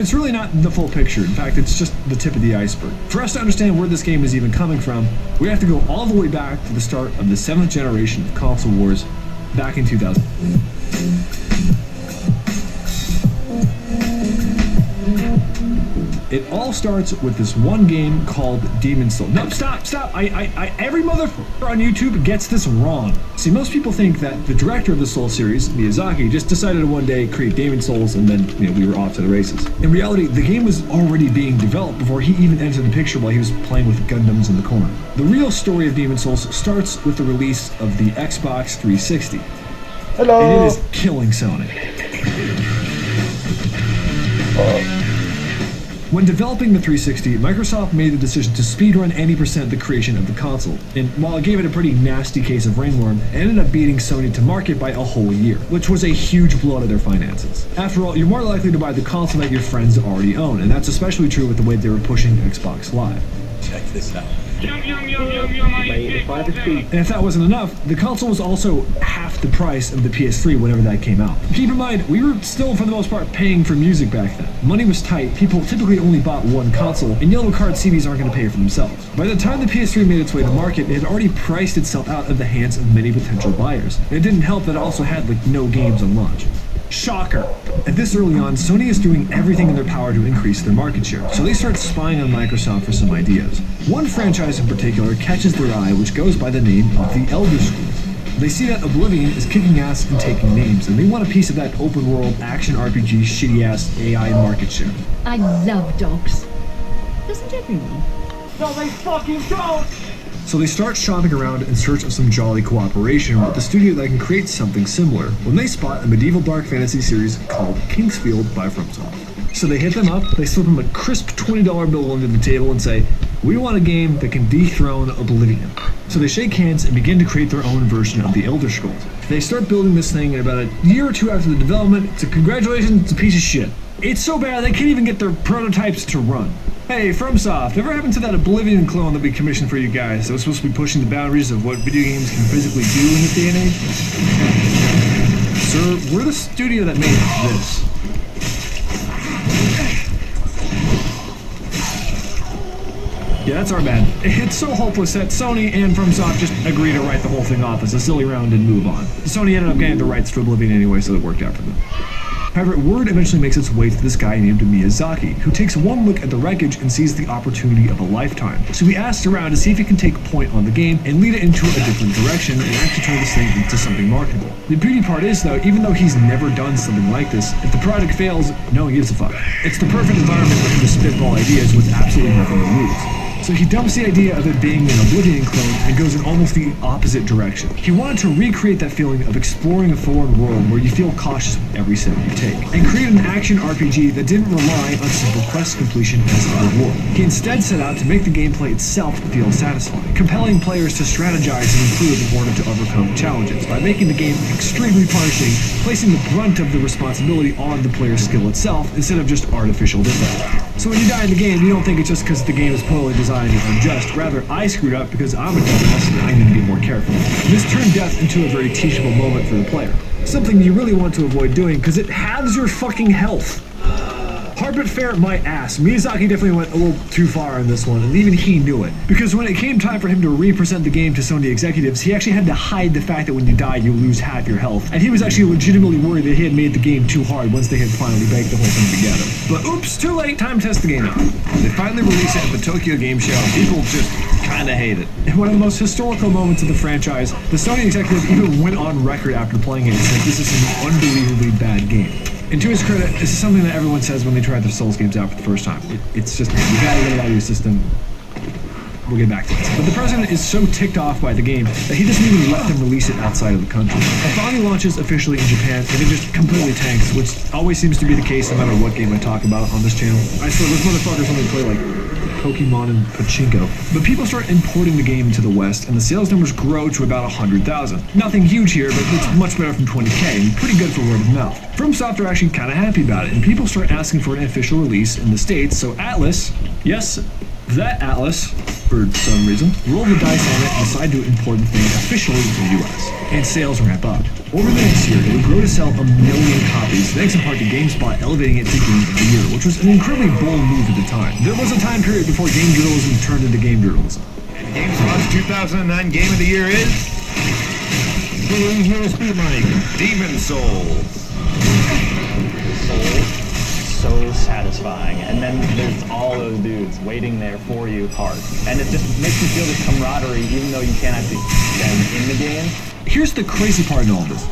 It's really not the full picture. In fact, it's just the tip of the iceberg. For us to understand where this game is even coming from, we have to go all the way back to the start of the 7th generation of console wars back in 2000. It all starts with this one game called Demon's Souls. No, stop! Every motherfucker on YouTube gets this wrong. See, most people think that the director of the Soul series, Miyazaki, just decided to one day create Demon's Souls and then, we were off to the races. In reality, the game was already being developed before he even entered the picture while he was playing with Gundams in the corner. The real story of Demon's Souls starts with the release of the Xbox 360. Hello! And it is killing Sony. When developing the 360, Microsoft made the decision to speedrun 80% of the creation of the console, and while it gave it a pretty nasty case of ringworm, it ended up beating Sony to market by a whole year, which was a huge blow to their finances. After all, you're more likely to buy the console that your friends already own, and that's especially true with the way they were pushing Xbox Live. Check this out. And if that wasn't enough, the console was also half the price of the PS3 whenever that came out. Keep in mind, we were still, for the most part, paying for music back then. Money was tight, people typically only bought one console, and yellow card CDs aren't going to pay for themselves. By the time the PS3 made its way to market, it had already priced itself out of the hands of many potential buyers. And it didn't help that it also had, no games on launch. Shocker! At this early on, Sony is doing everything in their power to increase their market share, so they start spying on Microsoft for some ideas. One franchise in particular catches their eye, which goes by the name of the Elder Scrolls. They see that Oblivion is kicking ass and taking names, and they want a piece of that open-world action RPG shitty-ass AI market share. I love dogs. Doesn't everyone? No, they fucking don't! So they start shopping around in search of some jolly cooperation with the studio that can create something similar, when they spot a medieval dark fantasy series called Kingsfield by FromSoft. So they hit them up, they slip them a crisp $20 bill under the table and say, "We want a game that can dethrone Oblivion." So they shake hands and begin to create their own version of the Elder Scrolls. They start building this thing, and about a year or two after the development, it's a congratulations, it's a piece of shit. It's so bad they can't even get their prototypes to run. Hey, FromSoft, ever happened to that Oblivion clone that we commissioned for you guys that was supposed to be pushing the boundaries of what video games can physically do in this day and age? Sir, we're the studio that made this. Yeah, that's our bad. It's so hopeless that Sony and FromSoft just agree to write the whole thing off as a silly round and move on. Sony ended up getting the rights to Oblivion anyway, so it worked out for them. However, word eventually makes its way to this guy named Miyazaki, who takes one look at the wreckage and sees the opportunity of a lifetime. So he asks around to see if he can take point on the game and lead it into a different direction and actually turn this thing into something marketable. The beauty part is, though, even though he's never done something like this, if the project fails, no one gives a fuck. It's the perfect environment for him to spitball ideas with absolutely nothing to lose. So he dumps the idea of it being an Oblivion clone and goes in almost the opposite direction. He wanted to recreate that feeling of exploring a foreign world where you feel cautious with every step you take, and create an action RPG that didn't rely on simple quest completion as a reward. He instead set out to make the gameplay itself feel satisfying, compelling players to strategize and improve in order to overcome challenges, by making the game extremely punishing, placing the brunt of the responsibility on the player's skill itself instead of just artificial difficulty. So when you die in the game, you don't think it's just because the game is poorly designed and unjust. Rather, I screwed up because I'm a dumbass and I need to be more careful. And this turned death into a very teachable moment for the player. Something you really want to avoid doing because it halves your fucking health. Hard but fair, my ass. Miyazaki definitely went a little too far on this one, and even he knew it. Because when it came time for him to represent the game to Sony executives, he actually had to hide the fact that when you die, you lose half your health. And he was actually legitimately worried that he had made the game too hard once they had finally baked the whole thing together. But oops, too late, time to test the game out. They finally released it at the Tokyo Game Show, and people just kinda hate it. In one of the most historical moments of the franchise, the Sony executive even went on record after playing it and said this is an unbelievably bad game. And to his credit, this is something that everyone says when they try their Souls games out for the first time. It's just, you gotta get it out of your system. We'll get back to it. But the president is so ticked off by the game that he doesn't even let them release it outside of the country. It finally launches officially in Japan, and it just completely tanks, which always seems to be the case no matter what game I talk about on this channel. I swear, those motherfuckers only play like Pokemon and Pachinko. But people start importing the game into the West, and the sales numbers grow to about 100,000. Nothing huge here, but it's much better from 20k, and pretty good for word of mouth. FromSoft are actually kind of happy about it, and people start asking for an official release in the States, so Atlas, yes, that Atlas, for some reason, roll the dice on it and decide to import the thing officially to the US. And sales ramp up. Over the next year, it would grow to sell 1 million copies, thanks in part to GameSpot elevating it to Game of the Year, which was an incredibly bold move at the time. There was a time period before game journalism turned into game journalism. And GameSpot's 2009 Game of the Year is... Demon Souls. So satisfying, and then there's all those dudes waiting there for you hard, and it just makes you feel this camaraderie even though you can't actually see them in the game. Here's the crazy part in all this.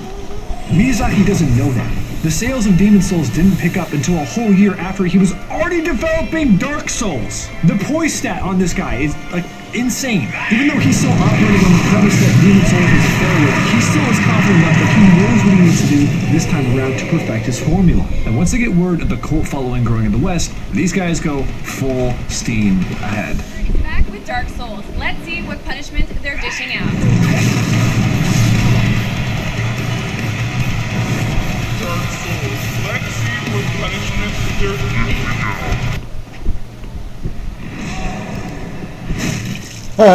Miyazaki doesn't know that. The sales of Demon Souls didn't pick up until a whole year after he was already developing Darksouls. The poise stat on this guy is like insane. Even though he's still operating on the premise that Demon Souls is a failure, he still is confident enough that he knows what he needs to do this time around to perfect his formula. And once they get word of the cult following growing in the West, these guys go full steam ahead. Back with Dark Souls. Let's see what punishment they're dishing out. Let's see what punishment they're dishing out. This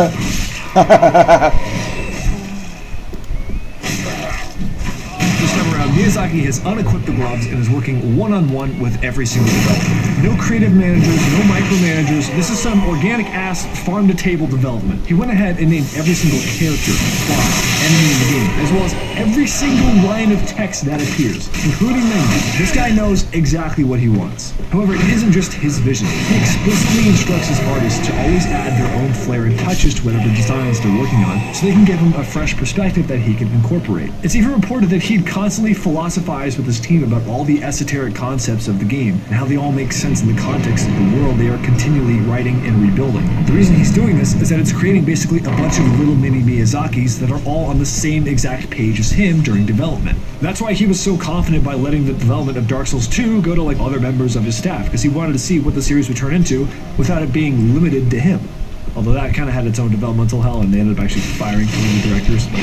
time around, Miyazaki has unequipped the gloves and is working one-on-one with every single developer. No creative managers, no micromanagers. This is some organic-ass farm-to-table development. He went ahead and named every single character, boss, enemy in the game, as well as every single line of text that appears, including menus. This guy knows exactly what he wants. However, it isn't just his vision. He explicitly instructs his artists to always add their own flair and touches to whatever designs they're working on, so they can give him a fresh perspective that he can incorporate. It's even reported that he'd constantly philosophize with his team about all the esoteric concepts of the game and how they all make sense in the context of the world they are continually writing and rebuilding. The reason he's doing this is that it's creating basically a bunch of little mini Miyazakis that are all on the same exact page as him during development. That's why he was so confident by letting the development of Dark Souls 2 go to like other members of his staff, because he wanted to see what the series would turn into without it being limited to him. Although that kind of had its own developmental hell, and they ended up actually firing one of the directors. But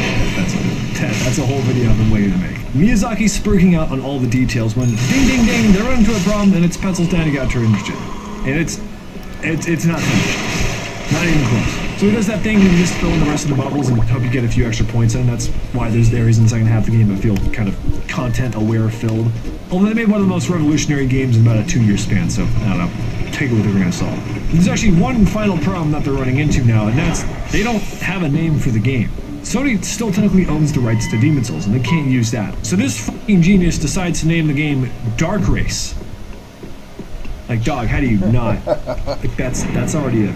that's a whole video I've been waiting to make. Miyazaki's spurging out on all the details when ding ding ding, they run into a problem and it's pencils down, you gotta turn into shit. And it's not finished. Not even close. So he does that thing where you just fill in the rest of the bubbles and hope you get a few extra points in. That's why there's areas in the second half of the game that feel kind of content-aware filled. Although they made one of the most revolutionary games in about a 2-year span, so I don't know. Take it with a grain of salt. There's actually one final problem that they're running into now, and that's they don't have a name for the game. Sony still technically owns the rights to Demon Souls, and they can't use that. So this fucking genius decides to name the game Dark Race. Like, dog, how do you not? Like, that's already a...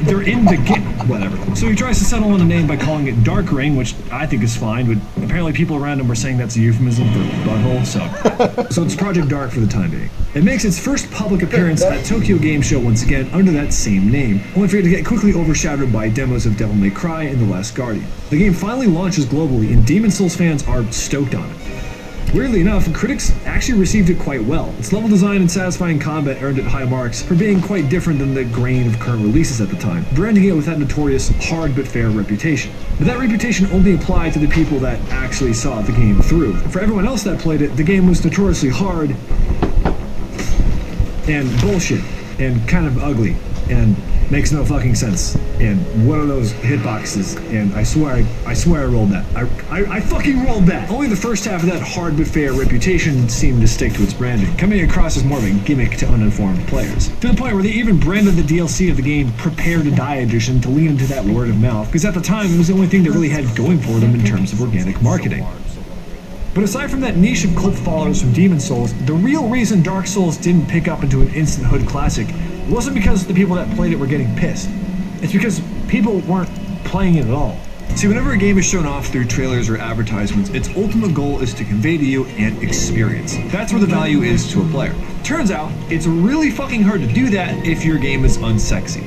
They're in the game, whatever. So he tries to settle on a name by calling it Dark Ring, which I think is fine, but apparently people around him were saying that's a euphemism for butthole, so it's Project Dark for the time being. It makes its first public appearance at Tokyo Game Show once again under that same name, only for it to get quickly overshadowed by demos of Devil May Cry and The Last Guardian. The game finally launches globally, and Demon Souls fans are stoked on it. Weirdly enough, critics actually received it quite well. Its level design and satisfying combat earned it high marks for being quite different than the grain of current releases at the time, branding it with that notorious hard but fair reputation. But that reputation only applied to the people that actually saw the game through. For everyone else that played it, the game was notoriously hard and bullshit and kind of ugly and makes no fucking sense. And what are those hitboxes? And I swear I rolled that. I fucking rolled that. Only the first half of that hard but fair reputation seemed to stick to its branding, coming across as more of a gimmick to uninformed players. To the point where they even branded the DLC of the game Prepare to Die Edition to lean into that word of mouth, because at the time it was the only thing that really had going for them in terms of organic marketing. But aside from that niche of cult followers from Demon Souls, the real reason Dark Souls didn't pick up into an instant hood classic wasn't because the people that played it were getting pissed. It's because people weren't playing it at all. See, whenever a game is shown off through trailers or advertisements, its ultimate goal is to convey to you an experience. That's where the value is to a player. Turns out, it's really fucking hard to do that if your game is unsexy.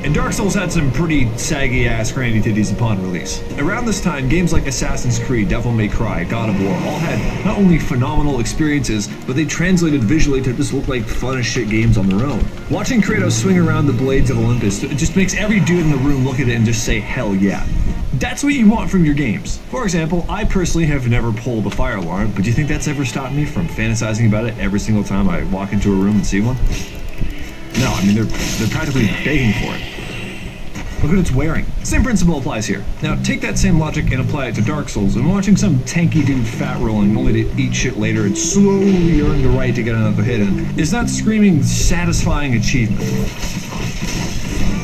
And Dark Souls had some pretty saggy-ass granny titties upon release. Around this time, games like Assassin's Creed, Devil May Cry, God of War all had not only phenomenal experiences, but they translated visually to just look like fun as shit games on their own. Watching Kratos swing around the blades of Olympus, it just makes every dude in the room look at it and just say, hell yeah. That's what you want from your games. For example, I personally have never pulled a fire alarm, but do you think that's ever stopped me from fantasizing about it every single time I walk into a room and see one? No, I mean, they're practically begging for it. Look what it's wearing. Same principle applies here. Now take that same logic and apply it to Dark Souls, and watching some tanky dude fat rolling only to eat shit later and slowly earn the right to get another hit in is not screaming satisfying achievement.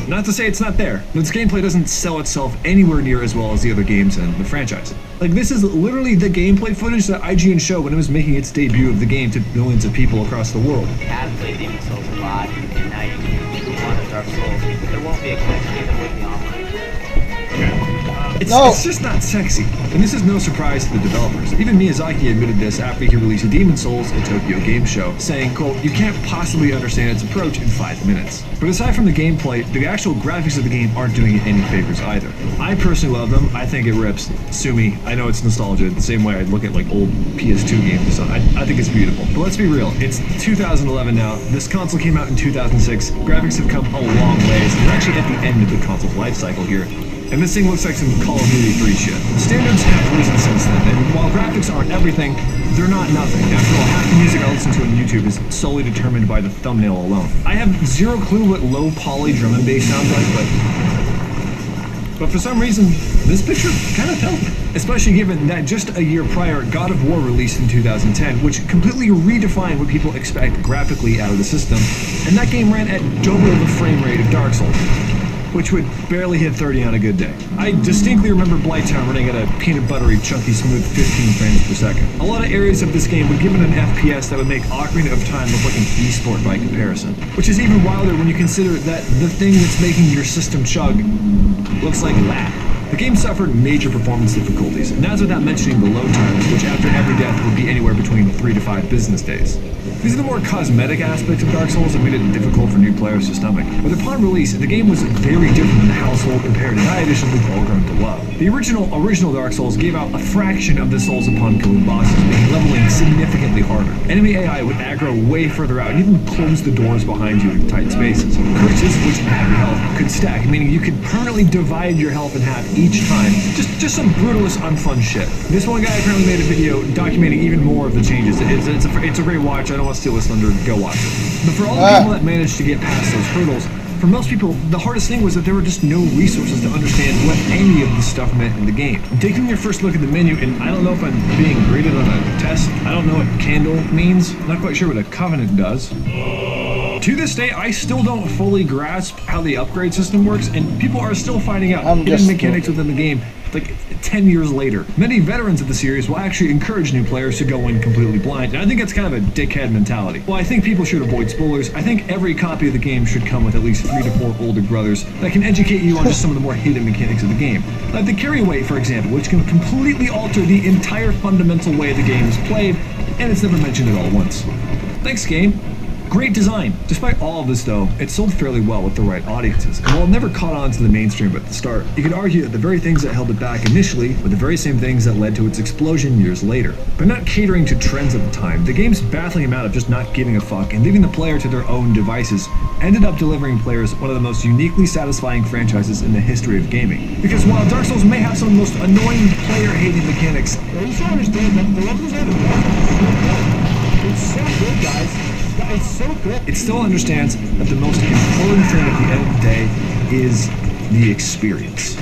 Not to say it's not there, but its gameplay doesn't sell itself anywhere near as well as the other games in the franchise. Like, this is literally the gameplay footage that IGN showed when it was making its debut of the game to millions of people across the world. Have played Demon Souls a lot, and now you want a Dark Souls. There won't be a connection even with the online. It's just not sexy, and this is no surprise to the developers. Even Miyazaki admitted this after he released Demon Souls at Tokyo Game Show, saying, quote, "You can't possibly understand its approach in 5 minutes." But aside from the gameplay, the actual graphics of the game aren't doing it any favors either. I personally love them. I think it rips. Sue me. I know it's nostalgia, the same way I'd look at like old PS2 games or something. I think it's beautiful. But let's be real. It's 2011 now. This console came out in 2006. Graphics have come a long ways. We're actually at the end of the console's life cycle here. And this thing looks like some Call of Duty 3 shit. The standards have risen since then, and while graphics aren't everything, they're not nothing. After all, half the music I listen to on YouTube is solely determined by the thumbnail alone. I have zero clue what low poly drum and bass sounds like, but for some reason, this picture kind of tells me. Especially given that just a year prior, God of War released in 2010, which completely redefined what people expect graphically out of the system, and that game ran at double the frame rate of Dark Souls, which would barely hit 30 on a good day. I distinctly remember Blighttown running at a peanut buttery, chunky, smooth 15 frames per second. A lot of areas of this game would give it an FPS that would make Ocarina of Time look like an e-sport by comparison, which is even wilder when you consider that the thing that's making your system chug looks like that. The game suffered major performance difficulties, and that's without mentioning the load times, which after every death would be anywhere between 3 to 5 business days. These are the more cosmetic aspects of Dark Souls that made it difficult for new players to stomach. But upon release, the game was very different than the household compared to I additionally all grown to love. The original Dark Souls gave out a fraction of the souls upon killing bosses, making leveling significantly harder. Enemy AI would aggro way further out and even close the doors behind you in tight spaces. Curses, which add your health, could stack, meaning you could permanently divide your health in half each time. Just some brutalist, unfun shit. This one guy apparently made a video documenting even more of the changes. It's a great watch. I don't want to steal his thunder. Go watch it. But for all the people that managed to get past those hurdles, for most people, the hardest thing was that there were just no resources to understand what any of this stuff meant in the game. Taking your first look at the menu, and I don't know if I'm being graded on a test. I don't know what candle means. Not quite sure what a covenant does. To this day, I still don't fully grasp how the upgrade system works, and people are still finding out hidden mechanics within the game like 10 years later. Many veterans of the series will actually encourage new players to go in completely blind, and I think that's kind of a dickhead mentality. While I think people should avoid spoilers, I think every copy of the game should come with at least 3 to 4 older brothers that can educate you on just some of the more hidden mechanics of the game. Like the carry weight, for example, which can completely alter the entire fundamental way the game is played, and it's never mentioned at all once. Thanks, game. Great design. Despite all of this though, it sold fairly well with the right audiences. And while it never caught on to the mainstream at the start, you could argue that the very things that held it back initially were the very same things that led to its explosion years later. By not catering to trends at the time, the game's baffling amount of just not giving a fuck and leaving the player to their own devices ended up delivering players one of the most uniquely satisfying franchises in the history of gaming. Because while Dark Souls may have some of the most annoying player-hating mechanics, You should understand that the representative is so good. It's so good, guys. It's so good. it still understands that the most important thing at the end of the day is the experience.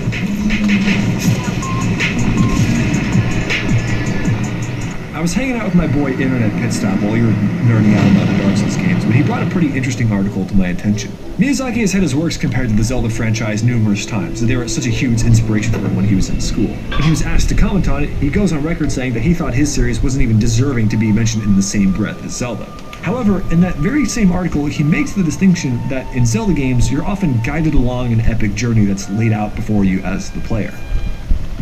I was hanging out with my boy Internet Pitstop while you were nerding out about the Dark Souls games, but he brought a pretty interesting article to my attention. Miyazaki has had his works compared to the Zelda franchise numerous times, and they were such a huge inspiration for him when he was in school. When he was asked to comment on it, he goes on record saying that he thought his series wasn't even deserving to be mentioned in the same breath as Zelda. However, in that very same article, he makes the distinction that in Zelda games, you're often guided along an epic journey that's laid out before you as the player.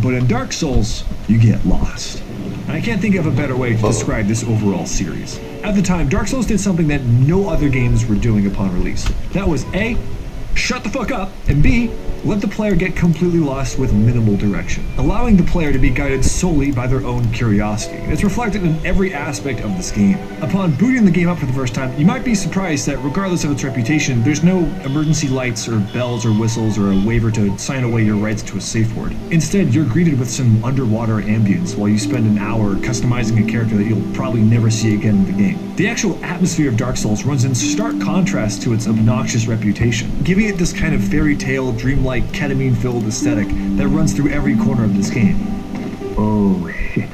But in Dark Souls, you get lost. And I can't think of a better way to describe this overall series. At the time, Dark Souls did something that no other games were doing upon release. That was A, shut the fuck up, and B, let the player get completely lost with minimal direction, allowing the player to be guided solely by their own curiosity. It's reflected in every aspect of this game. Upon booting the game up for the first time, you might be surprised that regardless of its reputation, there's no emergency lights or bells or whistles or a waiver to sign away your rights to a safe word. Instead, you're greeted with some underwater ambience while you spend an hour customizing a character that you'll probably never see again in the game. The actual atmosphere of Dark Souls runs in stark contrast to its obnoxious reputation, giving create this kind of fairy tale, dreamlike, ketamine-filled aesthetic that runs through every corner of this game. Oh shit.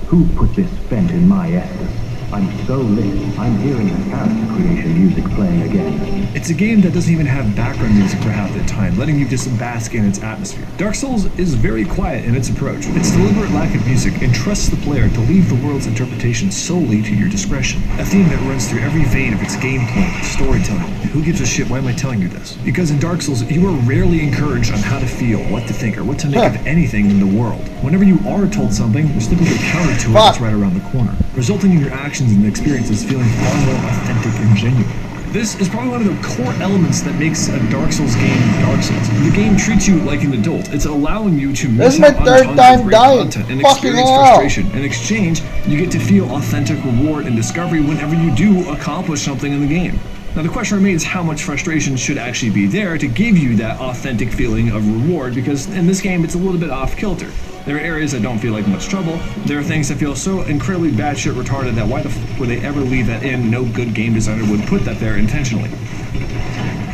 Who put this vent in my essence? I'm so lit, I'm hearing the character creation music playing again. It's a game that doesn't even have background music for half the time, letting you just bask in its atmosphere. Dark Souls is very quiet in its approach. Its deliberate lack of music entrusts the player to leave the world's interpretation solely to your discretion. A theme that runs through every vein of its gameplay, storytelling. Who gives a shit? Why am I telling you this? Because in Dark Souls, you are rarely encouraged on how to feel, what to think, or what to make of anything in the world. Whenever you are told something, there's typically a counter to it that's right around the corner, resulting in your actions and experiences feeling far more authentic and genuine. This is probably one of the core elements that makes a Dark Souls game Dark Souls. The game treats you like an adult. It's allowing you to miss out on tons of great content and experience frustration. In exchange, you get to feel authentic reward and discovery whenever you do accomplish something in the game. Now the question remains how much frustration should actually be there to give you that authentic feeling of reward, because in this game it's a little bit off kilter. There are areas that don't feel like much trouble. There are things that feel so incredibly batshit retarded that why the f would they ever leave that in? No good game designer would put that there intentionally.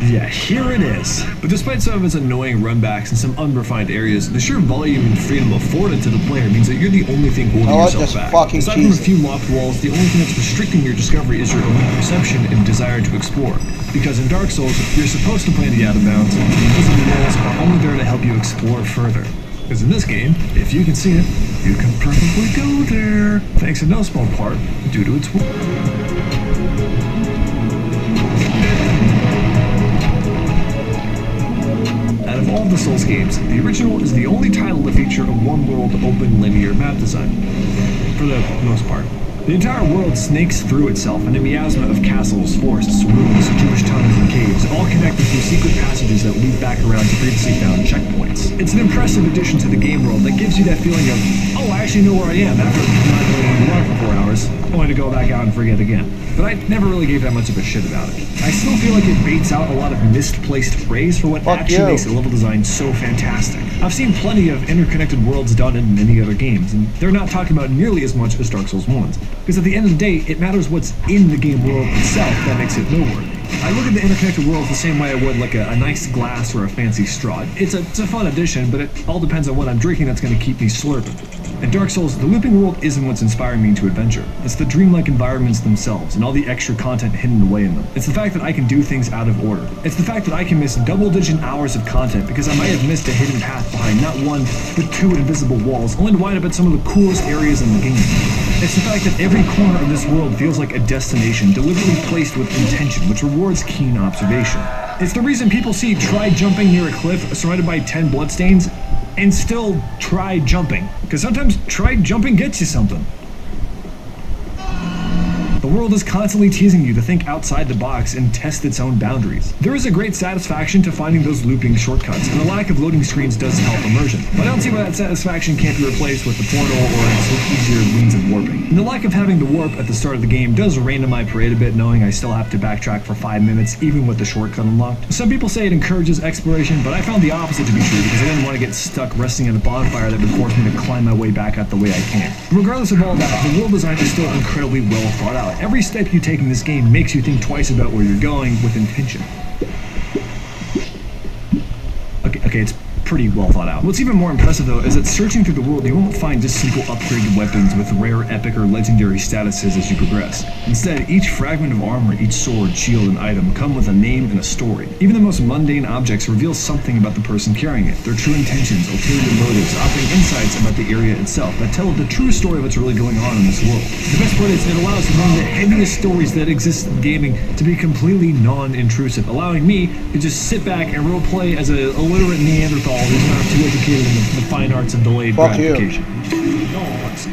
Yeah, here it is. But despite some of its annoying runbacks and some unrefined areas, the sheer volume and freedom afforded to the player means that you're the only thing holding yourself back. Aside from a few locked walls, the only thing that's restricting your discovery is your own perception and desire to explore. Because in Dark Souls, you're supposed to play the out of bounds, and the invisible walls are only there to help you explore further. Because in this game, if you can see it, you can probably go there, thanks in no small part due to its Out of all the Souls games, the original is the only title to feature a one-world open linear map design, for the most part. The entire world snakes through itself in a miasma of castles, forests, ruins, Jewish tunnels, and caves, all connected through secret passages that lead back around to previously found checkpoints. It's an impressive addition to the game world that gives you that feeling of, oh, I actually know where I am after not knowing where you are for 4 hours, only to go back out and forget again. But I never really gave that much of a shit about it. I still feel like it baits out a lot of misplaced praise for what actually makes the level design so fantastic. I've seen plenty of interconnected worlds done in many other games, and they're not talking about nearly as much as Dark Souls 1's. Because at the end of the day, it matters what's in the game world itself that makes it noteworthy. I look at the interconnected worlds the same way I would like a nice glass or a fancy straw. It's a fun addition, but it all depends on what I'm drinking that's going to keep me slurping. In Dark Souls, the looping world isn't what's inspiring me to adventure. It's the dreamlike environments themselves and all the extra content hidden away in them. It's the fact that I can do things out of order. It's the fact that I can miss double-digit hours of content because I might have missed a hidden path behind not one, but 2 invisible walls, only to wind up at some of the coolest areas in the game. It's the fact that every corner of this world feels like a destination deliberately placed with intention, which rewards keen observation. It's the reason people see try jumping near a cliff surrounded by 10 bloodstains and still try jumping. Because sometimes try jumping gets you something. The world is constantly teasing you to think outside the box and test its own boundaries. There is a great satisfaction to finding those looping shortcuts, and the lack of loading screens does help immersion. But I don't see why that satisfaction can't be replaced with the portal or some easier means of warping. And the lack of having the warp at the start of the game does rain on my parade a bit, knowing I still have to backtrack for 5 minutes, even with the shortcut unlocked. Some people say it encourages exploration, but I found the opposite to be true because I didn't want to get stuck resting at a bonfire that would force me to climb my way back out the way I came. Regardless of all that, the world design is still incredibly well thought out. Every step you take in this game makes you think twice about where you're going with intention. Okay, it's pretty well thought out. What's even more impressive though is that searching through the world you won't find just simple upgraded weapons with rare, epic, or legendary statuses as you progress. Instead, each fragment of armor, each sword, shield, and item come with a name and a story. Even the most mundane objects reveal something about the person carrying it, their true intentions, ulterior motives, offering insights about the area itself that tell the true story of what's really going on in this world. The best part is it allows one of the heaviest stories that exist in gaming to be completely non-intrusive, allowing me to just sit back and roleplay as a illiterate Neanderthal who's not too educated in the fine arts of delayed gratification.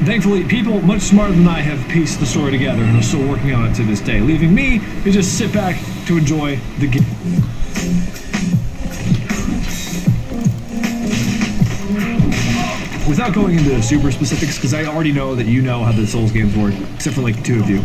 Thankfully, people much smarter than I have pieced the story together and are still working on it to this day, leaving me to just sit back to enjoy the game. Without going into super specifics, because I already know that you know how the Souls games work, except for like 2 of you.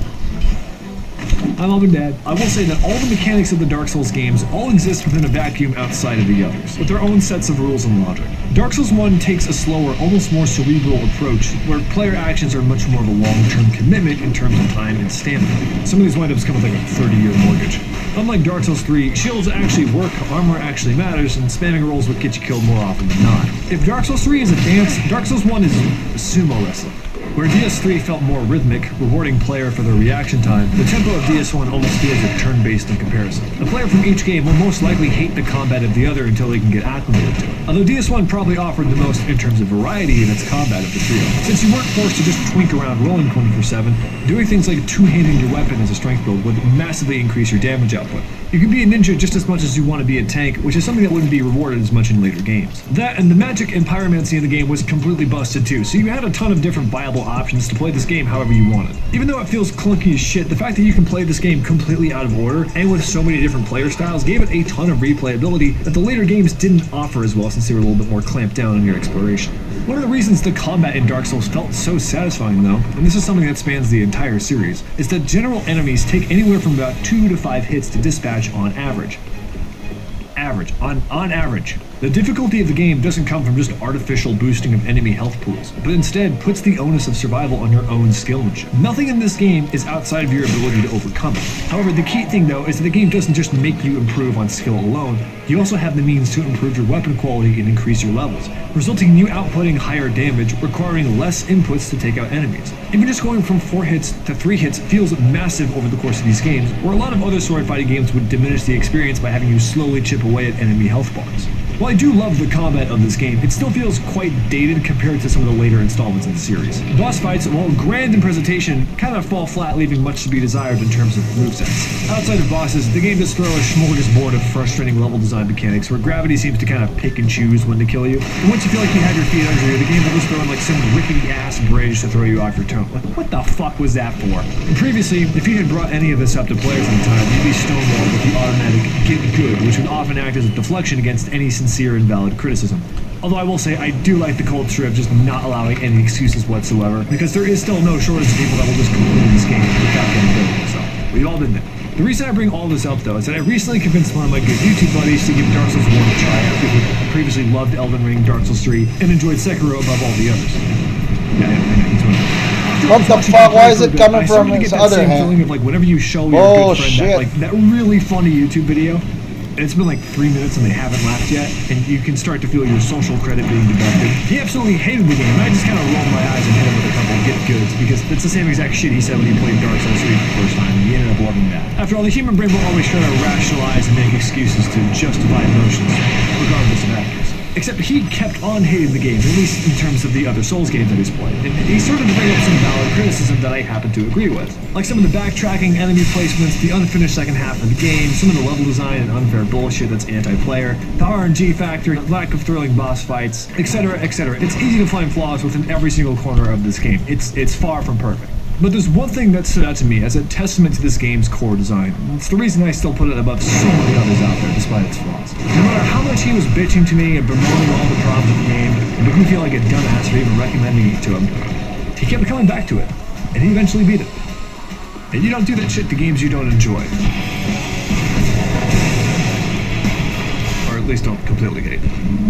Hi, Mom and Dad. I will say that all the mechanics of the Dark Souls games all exist within a vacuum outside of the others, with their own sets of rules and logic. Dark Souls 1 takes a slower, almost more cerebral approach, where player actions are much more of a long-term commitment in terms of time and stamina. Some of these wind-ups come with like a 30-year mortgage. Unlike Dark Souls 3, shields actually work, armor actually matters, and spamming rolls would get you killed more often than not. If Dark Souls 3 is a dance, Dark Souls 1 is sumo wrestling. Where DS3 felt more rhythmic, rewarding player for their reaction time, the tempo of DS1 almost feels like turn-based in comparison. A player from each game will most likely hate the combat of the other until they can get acclimated to it. Although DS1 probably offered the most in terms of variety in its combat of the trio. Since you weren't forced to just twink around rolling 24/7, doing things like two-handing your weapon as a strength build would massively increase your damage output. You can be a ninja just as much as you want to be a tank, which is something that wouldn't be rewarded as much in later games. That and the magic and pyromancy in the game was completely busted too, so you had a ton of different viable options to play this game however you wanted. Even though it feels clunky as shit, the fact that you can play this game completely out of order and with so many different player styles gave it a ton of replayability that the later games didn't offer as well since they were a little bit more clamped down on your exploration. One of the reasons the combat in Dark Souls felt so satisfying though, and this is something that spans the entire series, is that general enemies take anywhere from about 2 to 5 hits to dispatch on average. On average. The difficulty of the game doesn't come from just artificial boosting of enemy health pools, but instead puts the onus of survival on your own skillmanship. Nothing in this game is outside of your ability to overcome it. However, the key thing though is that the game doesn't just make you improve on skill alone, you also have the means to improve your weapon quality and increase your levels, resulting in you outputting higher damage, requiring less inputs to take out enemies. Even just going from 4 hits to 3 hits feels massive over the course of these games, where a lot of other sword fighting games would diminish the experience by having you slowly chip away at enemy health bars. While I do love the combat of this game, it still feels quite dated compared to some of the later installments in the series. Boss fights, while grand in presentation, kind of fall flat, leaving much to be desired in terms of movesets. Outside of bosses, the game does throw a smorgasbord of frustrating level design mechanics where gravity seems to kind of pick and choose when to kill you. And once you feel like you have your feet under you, the game will just throw in like some rickety-ass bridge to throw you off your tone. Like, what the fuck was that for? And previously, if you had brought any of this up to players at the time, you'd be stonewalled with the automatic get good, which would often act as a deflection against any sincere and valid criticism. Although I will say I do like the culture of just not allowing any excuses whatsoever, because there is still no shortage of people that will just complete this game without getting good. So we've all been there. The reason I bring all this up though is that I recently convinced one of my good YouTube buddies to give Dark Souls 1 a try after he previously loved Elden Ring, Dark Souls 3, and enjoyed Sekiro above all the others. Yeah, he's one of them. What the fuck? Why is it coming from his other same hand? feeling of like whenever you show your good friend that really funny YouTube video, and it's been like 3 minutes and they haven't laughed yet, and you can start to feel your social credit being deducted. He absolutely hated the game, and I just kind of rolled my eyes and hit him with a couple of get goods, because it's the same exact shit he said when he played Dark Souls 3 for the first time, and he ended up loving that. After all, the human brain will always try to rationalize and make excuses to justify emotions, regardless of accuracy. Except he kept on hating the game, at least in terms of the other Souls games that he's played. And he started to bring up some valid criticism that I happen to agree with. Like some of the backtracking, enemy placements, the unfinished second half of the game, some of the level design and unfair bullshit that's anti-player, the RNG factor, lack of thrilling boss fights, etc., etc. It's easy to find flaws within every single corner of this game. It's far from perfect. But there's one thing that stood out to me as a testament to this game's core design. It's the reason I still put it above so many others out there, despite its flaws. No matter how much he was bitching to me and bemoaning all the problems of the game, and making me feel like a dumbass for even recommending it to him, he kept coming back to it, and he eventually beat it. And you don't do that shit to games you don't enjoy. Or at least don't completely hate.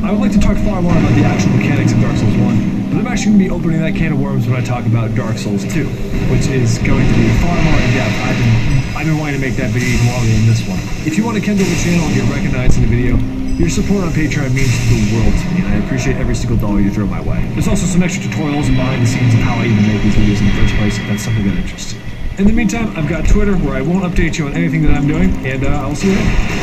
I would like to talk far more about the actual mechanics of Dark Souls 1, but I'm actually going to be opening that can of worms when I talk about Dark Souls 2, which is going to be far more in-depth. I've been wanting to make that video even longer than this one. If you want to kindle the channel and get recognized in the video, your support on Patreon means the world to me, and I appreciate every single dollar you throw my way. There's also some extra tutorials and behind the scenes of how I even make these videos in the first place, if that's something that interests you. In the meantime, I've got Twitter, where I won't update you on anything that I'm doing, and I'll see you later.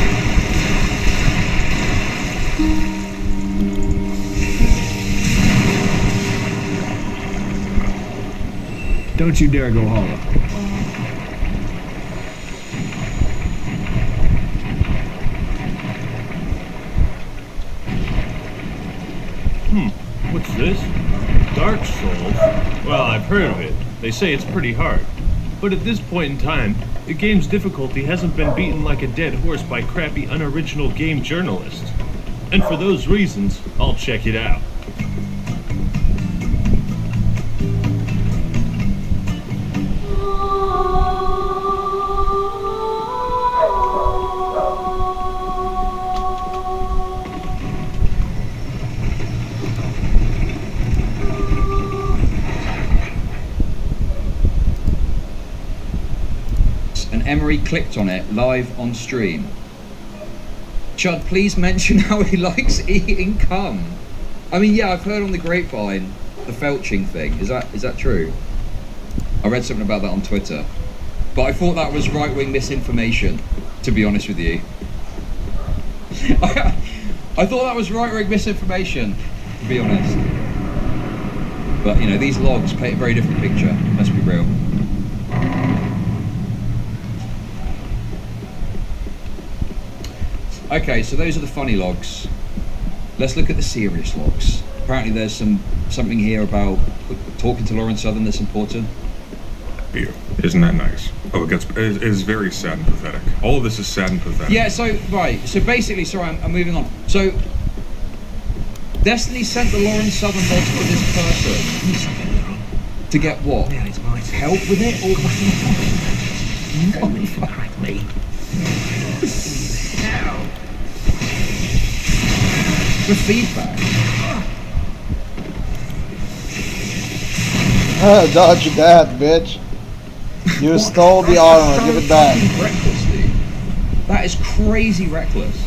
Don't you dare go hollow. What's this? Dark Souls? Well, I've heard of it. They say it's pretty hard. But at this point in time, the game's difficulty hasn't been beaten like a dead horse by crappy, unoriginal game journalists. And for those reasons, I'll check it out. Emery clicked on it live on stream. Chud, please mention how he likes eating cum. I mean, yeah, I've heard on the grapevine the felching thing. Is that true? I read something about that on Twitter. But I thought that was right-wing misinformation, to be honest with you. I thought that was right-wing misinformation, to be honest. But, you know, these logs paint a very different picture, let's be real. Okay, so those are the funny logs. Let's look at the serious logs. Apparently there's something here about talking to Lauren Southern that's important. Isn't that nice? Oh, it is very sad and pathetic. All of this is sad and pathetic. Yeah, so basically, sorry, I'm moving on. So, Destiny sent the Lauren Southern logs to this person to get what? Yeah, it's my Help with it? Or what? Crack me. for feedback. Dodge your dad, bitch. You stole the armor, give it back. Reckless, dude. That is crazy reckless.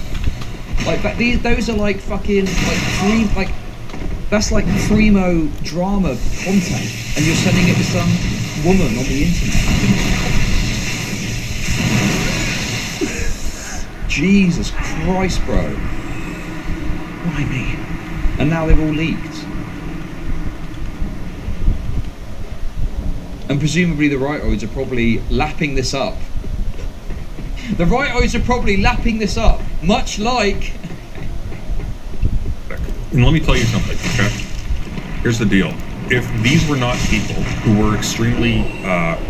Like those are like fucking that's like primo drama content, and you're sending it to some woman on the internet. Jesus Christ, bro. Why me? And now they've all leaked. And presumably the rightoids are probably lapping this up. The rightoids are probably lapping this up, much like... And let me tell you something, okay? Here's the deal. If these were not people who were extremely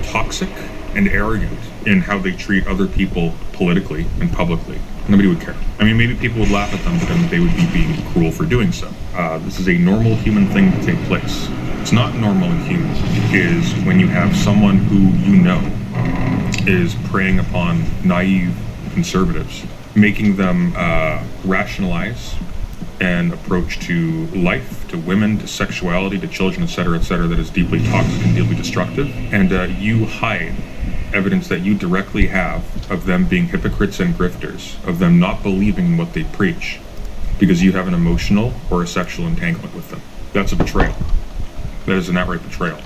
toxic and arrogant in how they treat other people politically and publicly, nobody would care. I mean, maybe people would laugh at them, but then they would be being cruel for doing so. This is a normal human thing to take place. It's not normal in humans is when you have someone who you know is preying upon naive conservatives, making them rationalize an approach to life, to women, to sexuality, to children, etc., that is deeply toxic and deeply destructive, and you hide evidence that you directly have of them being hypocrites and grifters, of them not believing in what they preach, because you have an emotional or a sexual entanglement with them. That's a betrayal. That is an outright betrayal.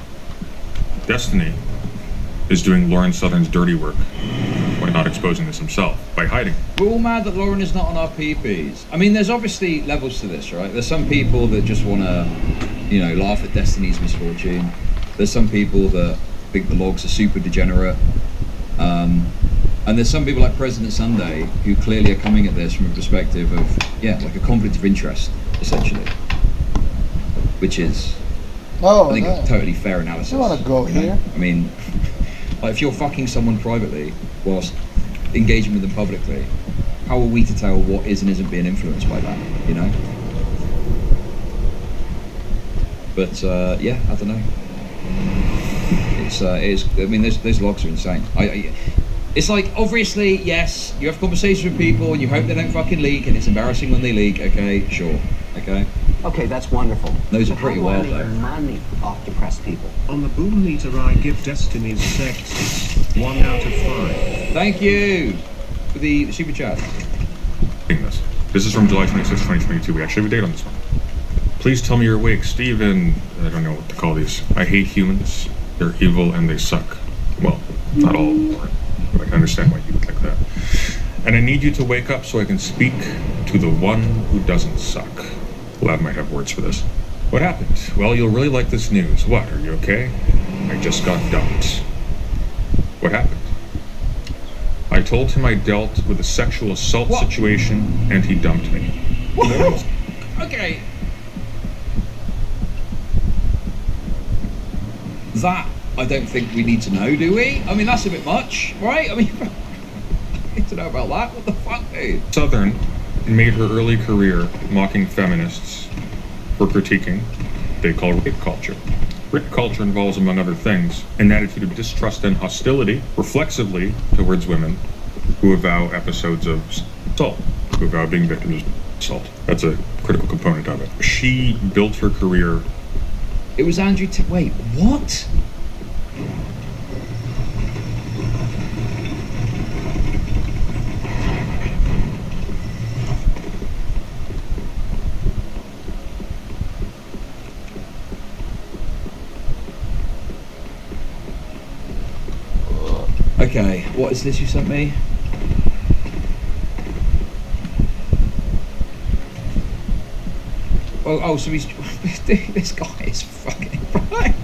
Destiny is doing Lauren Southern's dirty work by not exposing this himself, by hiding. We're all mad that Lauren is not on our PPs. I mean, there's obviously levels to this, right? There's some people that just want to, you know, laugh at Destiny's misfortune. There's some people that think the logs are super degenerate. And there's some people like President Sunday who clearly are coming at this from a perspective of, yeah, like a conflict of interest, essentially. Which is, I think, a totally fair analysis. You want to go here? I mean, like if you're fucking someone privately whilst engaging with them publicly, how are we to tell what is and isn't being influenced by that, you know? But yeah, I don't know. It's I mean, those logs are insane. It's like, obviously, yes, you have conversations with people and you hope they don't fucking leak, and it's embarrassing when they leak. Okay, sure. Okay. Okay, that's wonderful. Those are pretty wild, though. Money off depressed people. On the boom meter, I give Destiny's sex 1 out of 5. Thank you for the super chat. This is from July 26, 2022. We actually have a date on this one. Please tell me you're awake, Steven. I don't know what to call these. I hate humans. They're evil and they suck. Well, not all of them, but I can understand why you would think that. And I need you to wake up so I can speak to the one who doesn't suck. Lab might have words for this. What happened? Well, you'll really like this news. What, are you okay? I just got dumped. What happened? I told him I dealt with a sexual assault situation and he dumped me. Whoa. Okay. That, I don't think we need to know, do we? I mean, that's a bit much, right? I mean, I need to know about that. What the fuck, dude? Southern made her early career mocking feminists for critiquing they call rape culture. Rape culture involves, among other things, an attitude of distrust and hostility, reflexively, towards women who avow episodes of assault, who avow being victims of assault. That's a critical component of it. She built her career. It was Andrew wait, what? Okay, what is this you sent me? Oh, so he's... this guy is fucking... Right.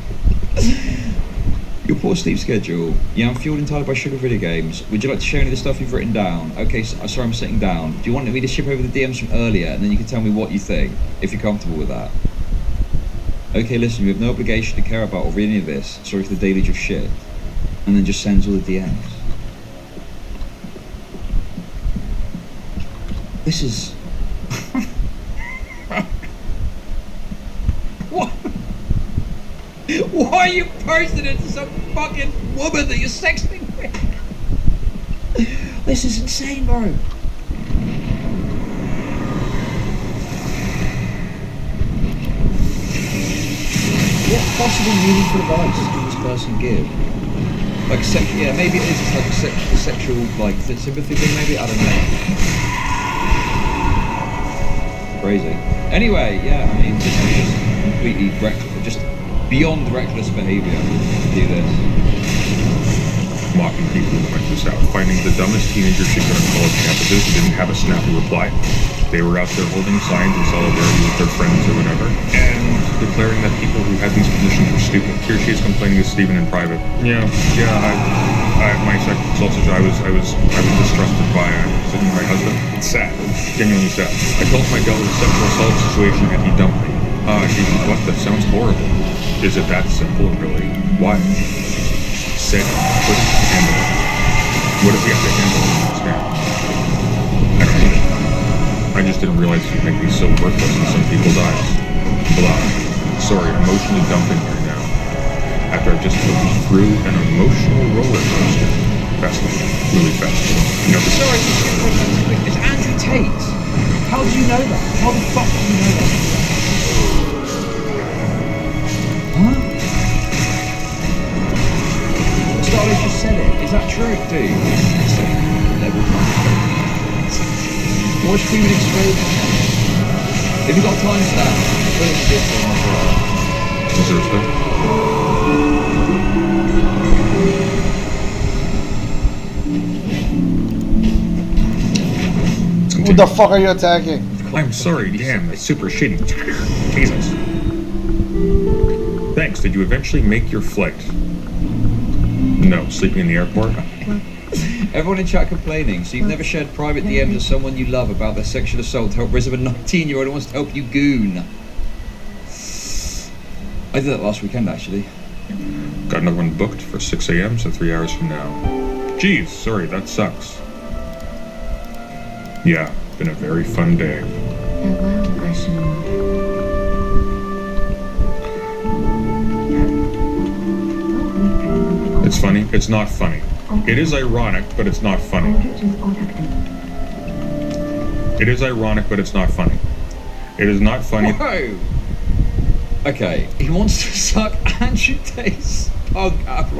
Your poor sleep schedule. Yeah, I'm fueled entirely by sugar video games. Would you like to share any of the stuff you've written down? Okay, sorry, I'm sitting down. Do you want me to ship over the DMs from earlier, and then you can tell me what you think, if you're comfortable with that? Okay, listen, you have no obligation to care about or read any of this. Sorry for the deluge of shit. And then just sends all the DMs. This is... What? Why are you posting it to some fucking woman that you're sexting with? This is insane, bro. What possible meaningful advice can this person give? Like yeah, maybe it is like a sexual, like, sympathy thing, maybe? I don't know. Crazy. Anyway, yeah, I mean, this is just completely just beyond reckless behavior to do this. Mocking people who went to South, finding the dumbest teenagers she could on college campuses who didn't have a snappy reply. They were out there holding signs in solidarity with their friends or whatever, and declaring that people who had these positions were stupid. Here she is complaining to Stephen in private. My sexual assault, I was distrusted by my husband. It's sad. It's genuinely sad. I told him I dealt with a sexual assault situation and he dumped me. What? That sounds horrible. Is it that simple, really? Why? Said couldn't handle it. What does he have to handle? I don't know. I just didn't realize you'd make me so worthless in some people's eyes. Blah. Sorry, emotionally dumping here now. After I just took you through an emotional roller coaster. Fascinating. Really fascinating. You know, Sorry, it's Andrew Tate. How do you know that? How the fuck do you know that? Huh? Starley just said it. Is that true, dude? Level 1. Watch Freeman explode. If you got time stamp, put it in Discord. Who the fuck are you attacking? I'm sorry, damn, that's super shitty. Jesus. Thanks, did you eventually make your flight? No, sleeping in the airport? Everyone in chat complaining, so you've never shared private DMs with someone you love about their sexual assault to help raise up a 19-year-old who wants to help you goon. I did that last weekend, actually. Got another one booked for 6 a.m., so 3 hours from now. Geez, sorry, that sucks. Yeah, been a very fun day. It's funny? It's not funny. It is ironic, but it's not funny. It is ironic, but it's not funny. It is not funny. Whoa! Okay, he wants to suck Andrew Tate's pug after.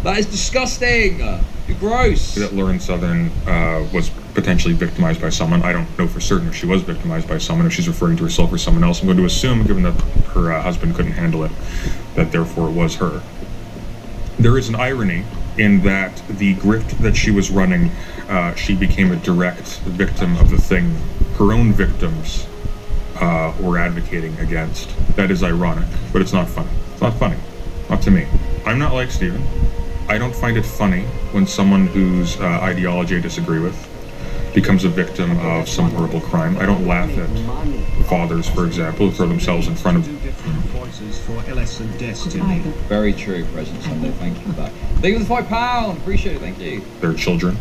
That is disgusting! You're gross! That Lauren Southern was potentially victimized by someone. I don't know for certain if she was victimized by someone, if she's referring to herself or someone else. I'm going to assume, given that her husband couldn't handle it, that therefore it was her. There is an irony in that the grift that she was running, she became a direct victim of the thing her own victims were advocating against. That is ironic, but it's not funny. It's not funny. Not to me. I'm not like Steven. I don't find it funny when someone whose ideology I disagree with becomes a victim of some horrible crime. I don't laugh at fathers, for example, who throw themselves in front of... Very true, President Sunday. Thank you for that. Thank you for the £5. Appreciate it. Thank you. Their children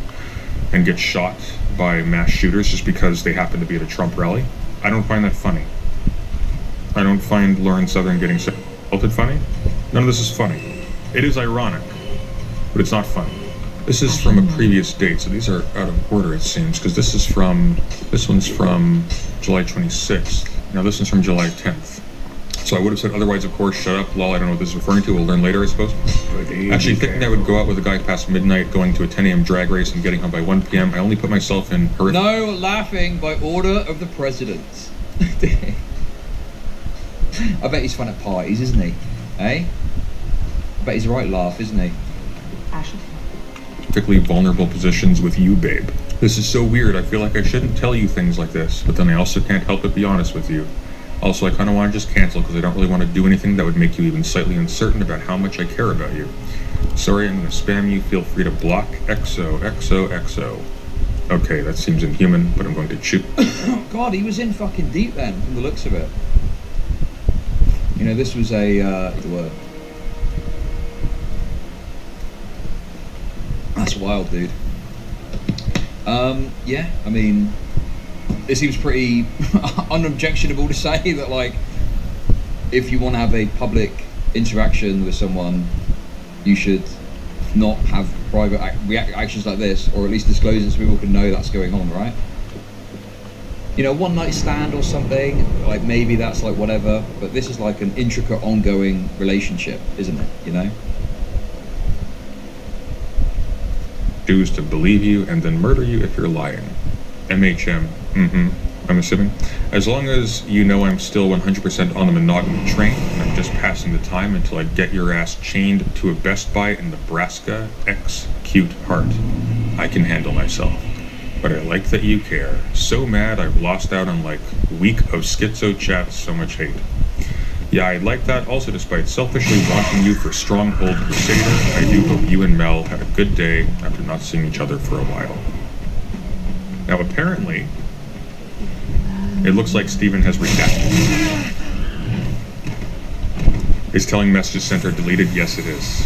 and get shot by mass shooters just because they happen to be at a Trump rally. I don't find that funny. I don't find Lauren Southern getting assaulted funny. None of this is funny. It is ironic, but it's not funny. This is from a previous date, so these are out of order, it seems, because this one's from July 26th. Now this one's from July 10th. So I would have said otherwise, of course, shut up, lol, I don't know what this is referring to, we'll learn later, I suppose. Actually, thinking I would go out with a guy past midnight, going to a 10 a.m. drag race and getting home by 1 p.m., I only put myself in horrific... No laughing by order of the president. I bet he's fun at parties, isn't he? Eh? I bet he's a right laugh, isn't he? specifically vulnerable positions with you, babe. This is so weird. I feel like I shouldn't tell you things like this, but then I also can't help but be honest with you. Also, I kind of want to just cancel because I don't really want to do anything that would make you even slightly uncertain about how much I care about you. Sorry, I'm going to spam you. Feel free to block XOXOXO. Okay, that seems inhuman, but I'm going to chew. God, he was in fucking deep then, from the looks of it. You know, this was a, word. That's wild, dude. Yeah, I mean, it seems pretty unobjectionable to say that, like, if you want to have a public interaction with someone, you should not have private actions like this, or at least disclose it so people can know that's going on, right? You know, one night stand or something, like maybe that's like whatever, but this is like an intricate ongoing relationship, isn't it, you know? Choose to believe you and then murder you if you're lying. MHM, I'm assuming. As long as you know I'm still 100% on the monogamy train, and I'm just passing the time until I get your ass chained to a Best Buy in Nebraska, X cute heart. I can handle myself. But I like that you care. So mad I've lost out on like week of schizo chats, so much hate. Yeah, I'd like that. Also, despite selfishly wanting you for Stronghold Crusader, I do hope you and Mel had a good day after not seeing each other for a while. Now, apparently, it looks like Steven has redacted. Is telling messages sent are deleted? Yes, it is.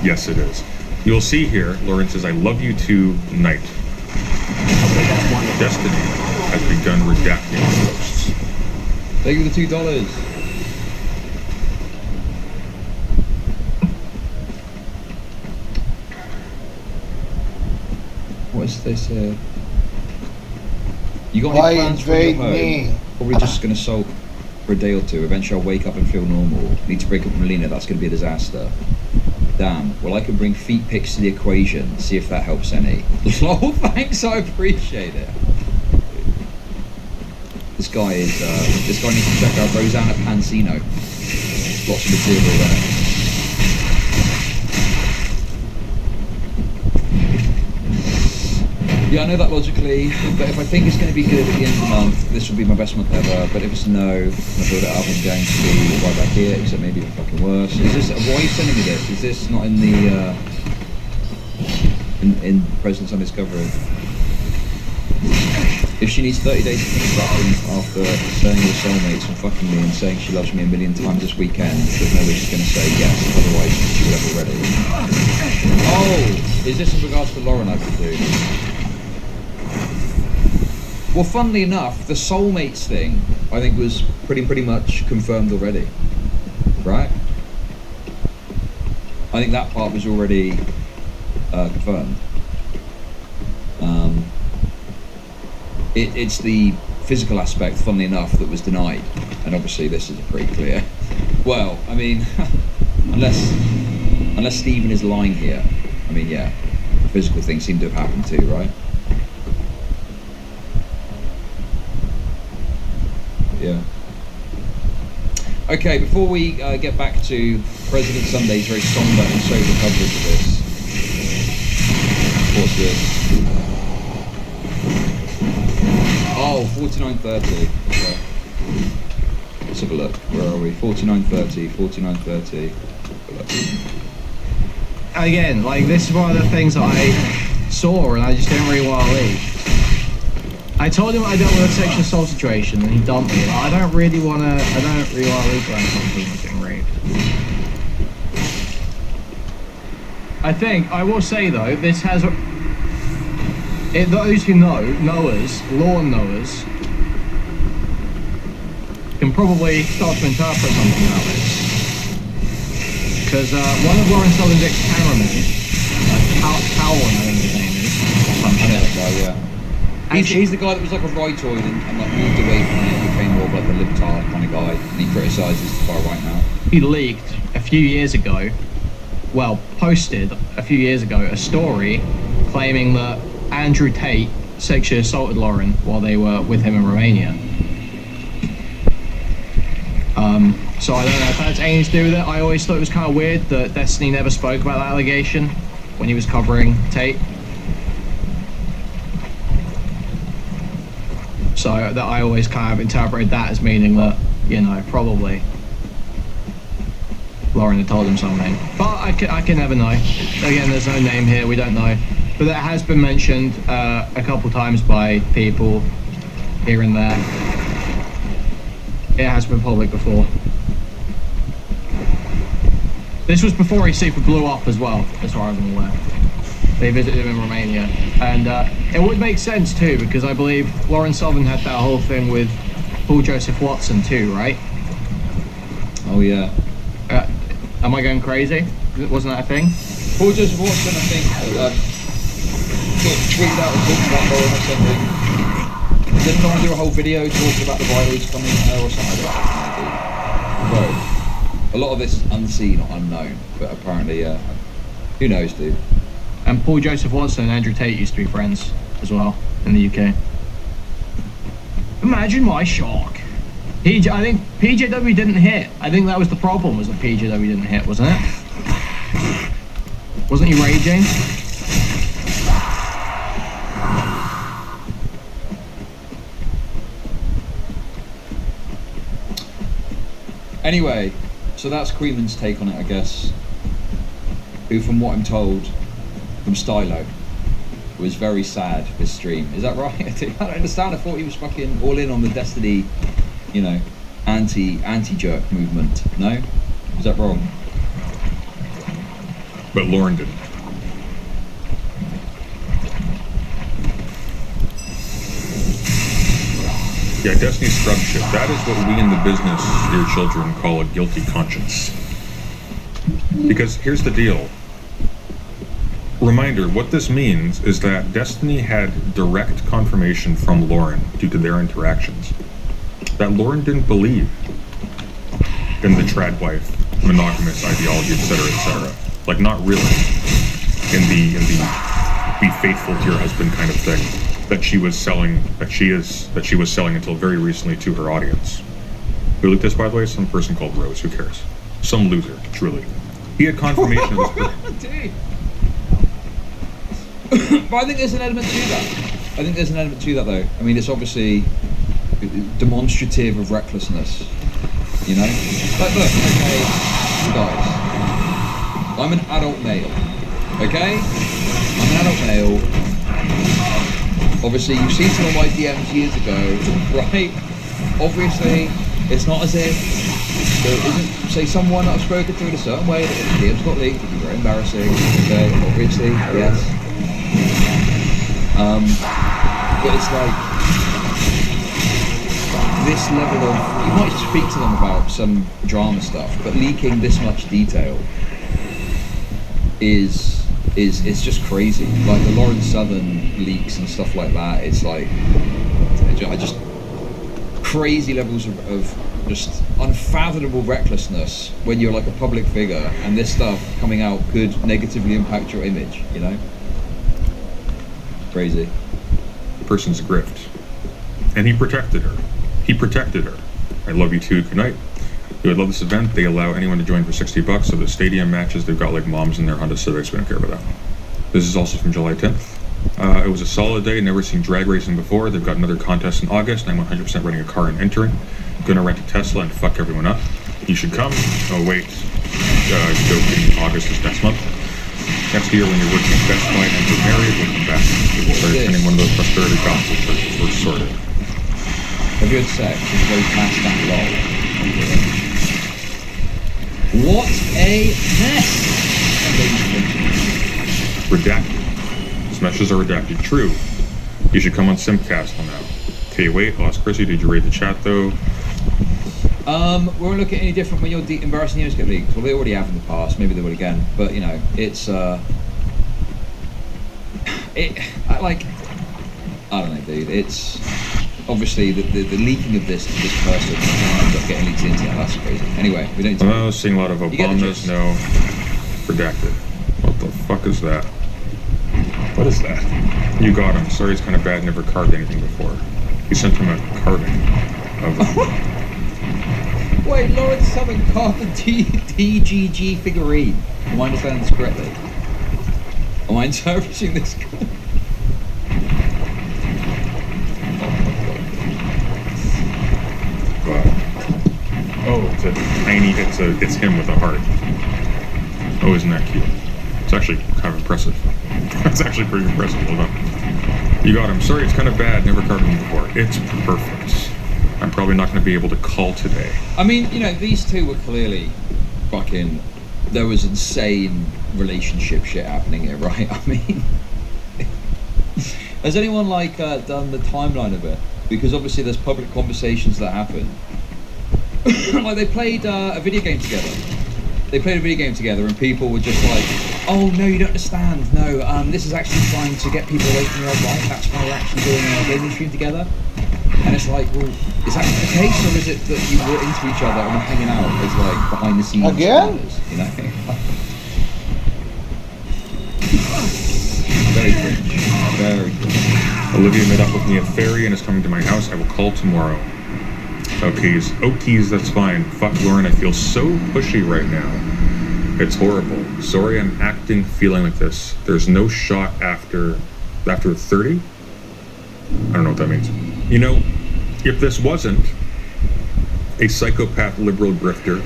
Yes, it is. You'll see here, Lawrence says, I love you too, Knight. Destiny has begun redacting posts. Thank you for the $2. What's this? You got Why any plans for your invade home? me? Probably just gonna sulk for a day or two. Eventually I'll wake up and feel normal. Need to break up with Melina, that's gonna be a disaster. Damn, well I can bring feet pics to the equation, see if that helps any. Lol, thanks, I appreciate it. This guy needs to check out Rosanna Pansino. Lots of material there. Yeah, I know that logically, but if I think it's going to be good at the end of the month, this will be my best month ever, but if it's no, I'm going to build it up, I'm going to be right back here, except maybe even fucking worse. Is this, why are you sending me this? Is this not in the, in President's Undiscovery? If she needs 30 days to think about things after saying we're soulmates and fucking me and saying she loves me a million times this weekend, there's no way she's going to say yes, otherwise she would have already. Oh, is this in regards to Lauren I could do? Well, funnily enough, the soulmates thing, I think, was pretty much confirmed already, right? I think that part was already confirmed. It's the physical aspect, funnily enough, that was denied, and obviously this is pretty clear. Well, I mean, unless Stephen is lying here, I mean, yeah, the physical things seem to have happened too, right? Yeah. Okay, before we get back to President Sunday's very somber and sober coverage of this, what's this? Oh, 49.30. Okay. Let's have a look. Where are we? 49.30, 49.30. Again, like, this is one of the things that I saw and I just didn't really want to leave. I told him I dealt with a sexual assault situation and he dumped me. Like, I don't really want to leave around something that's getting raped. I think, I will say though, this has... those who knowers, law knowers, can probably start to interpret something out of this. Because one of Lauren Southern's ex-cameramen, Cowan, I think his name is, or something. I know that guy, yeah. He's the guy that was like a rightoid and like moved away from it and became more of like a libtard kind of guy, and he criticises the far right now. He leaked a few years ago, posted a few years ago, a story claiming that Andrew Tate sexually assaulted Lauren while they were with him in Romania. So I don't know if that's anything to do with it. I always thought it was kind of weird that Destiny never spoke about that allegation. when he was covering Tate. So that I always kind of interpreted that as meaning that, you know, probably Lauren had told him something. But I can never know. Again, there's no name here, we don't know. But that has been mentioned a couple times by people here and there. It has been public before. This was before he super blew up as well, as far as I'm aware. They visited him in Romania. And it would make sense too, because I believe Lauren Southern had that whole thing with Paul Joseph Watson too, right? Oh yeah. Am I going crazy? Wasn't that a thing? Paul Joseph Watson, I think, tweeted out a book about Lauren or something. Didn't Lauren do a whole video talking about the virus coming at her or something? Bro, a lot of this is unseen or unknown, but apparently, who knows, dude. And Paul Joseph Watson and Andrew Tate used to be friends as well in the UK. Imagine my shock. I think PJW didn't hit. I think that was the problem, was that PJW didn't hit, wasn't it? Wasn't he raging? Anyway, so that's Queenman's take on it, I guess. Who, from what I'm told, from Stylo, was very sad this stream. Is that right? I don't understand. I thought he was fucking all in on the Destiny, you know, anti-jerk movement. No? Is that wrong? But Lauren didn't. Yeah, Destiny scrub shit. That is what we in the business, dear children, call a guilty conscience. Because here's the deal. Reminder, what this means is that Destiny had direct confirmation from Lauren due to their interactions that Lauren didn't believe in the trad wife, monogamous ideology, etc., like not really in the be faithful to your husband kind of thing that she was selling, that she was selling until very recently to her audience. Who leaked this, by the way? Some person called Rose. Who cares? Some loser, truly. He had confirmation of this. But I think there's an element to that. Though. I mean, it's obviously demonstrative of recklessness. You know? Like, look, okay, you guys. I'm an adult male. Okay? I'm an adult male. Obviously, you've seen some of my DMs years ago, right? Obviously, it's not as if there isn't, say, someone that I've spoken to in a certain way that the DM's got leaked. It'd be very embarrassing. Okay, obviously, yes. But it's like this level of, you might speak to them about some drama stuff, but leaking this much detail is just crazy. Like the Lauren Southern leaks and stuff like that, it's like just crazy levels of just unfathomable recklessness when you're like a public figure, and this stuff coming out could negatively impact your image, you know? Crazy. The person's a grift. And he protected her. I love you too. Good night. They would love this event. They allow anyone to join for $60. So the stadium matches, they've got like moms in their Honda Civics. We don't care about that. This is also from July 10th. It was a solid day. Never seen drag racing before. They've got another contest in August. I'm 100% renting a car and entering. Gonna rent a Tesla and fuck everyone up. You should come. Oh wait, joking. August is next month. Next year, when you're working at Best Buy and you're married, we'll come back. We'll start attending one of those prosperity gospel churches. We're sorted. Have you had sex? It's very fast and low. What a mess! Redacted. These messages are redacted. True. You should come on Simcast on that. Okay, wait. Lost Chrissy. Did you read the chat though? We won't look at any different when your embarrassing news get leaked. Well, they already have in the past. Maybe they will again. But you know, it's I don't know, dude. It's obviously the leaking of this to this person ends up getting leaked into. That's crazy. Anyway, we don't. I'm seeing a lot of Obamas. No, redacted. What the fuck is that? What is that? You got him. Sorry, it's kind of bad. Never carved anything before. He sent him a carving of. Wait, Lauren Southern carved a TGG figurine. Am I understanding this correctly? Am I interpreting this? Oh, it's a tiny. It's him with a heart. Oh, isn't that cute? It's actually kind of impressive. That's actually pretty impressive. Hold on. You got him. Sorry, it's kind of bad. Never covered him before. It's perfect. I'm probably not going to be able to call today. I mean, you know, these two were clearly fucking. There was insane relationship shit happening here, right? I mean, has anyone like done the timeline of it? Because obviously there's public conversations that happen. Like they played a video game together. They played a video game together, and people were just like, "Oh no, you don't understand. No, this is actually trying to get people away from your life. That's why we're actually doing a gaming stream together." And it's like, well, is that the case, or is it that you were into each other and were hanging out as like behind the scenes Again? partners, you know? Very cringe. Very cringe. Olivia met up with me at Ferry and is coming to my house. I will call tomorrow. Okies, that's fine. Fuck Lauren, I feel so pushy right now. It's horrible. Sorry I'm acting, feeling like this. There's no shot after 30? I don't know what that means. You know, if this wasn't a psychopath liberal grifter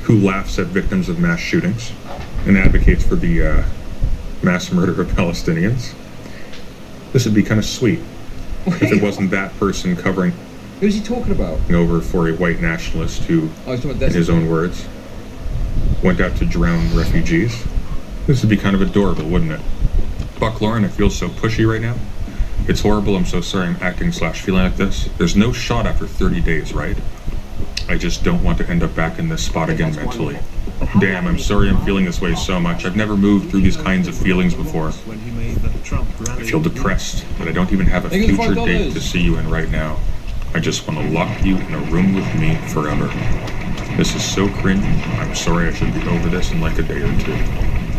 who laughs at victims of mass shootings and advocates for the mass murder of Palestinians, this would be kind of sweet. If it wasn't that person covering... Who's he talking about? ...over for a white nationalist who, in his own words, went out to drown refugees. This would be kind of adorable, wouldn't it? Fuck Lauren, I feel so pushy right now. It's horrible, I'm so sorry I'm acting/feeling like this. There's no shot after 30 days, right? I just don't want to end up back in this spot again mentally. Damn, I'm sorry I'm feeling this way so much. I've never moved through these kinds of feelings before. I feel depressed that I don't even have a future date to see you in right now. I just want to lock you in a room with me forever. This is so cringe. I'm sorry, I should be over this in like a day or two.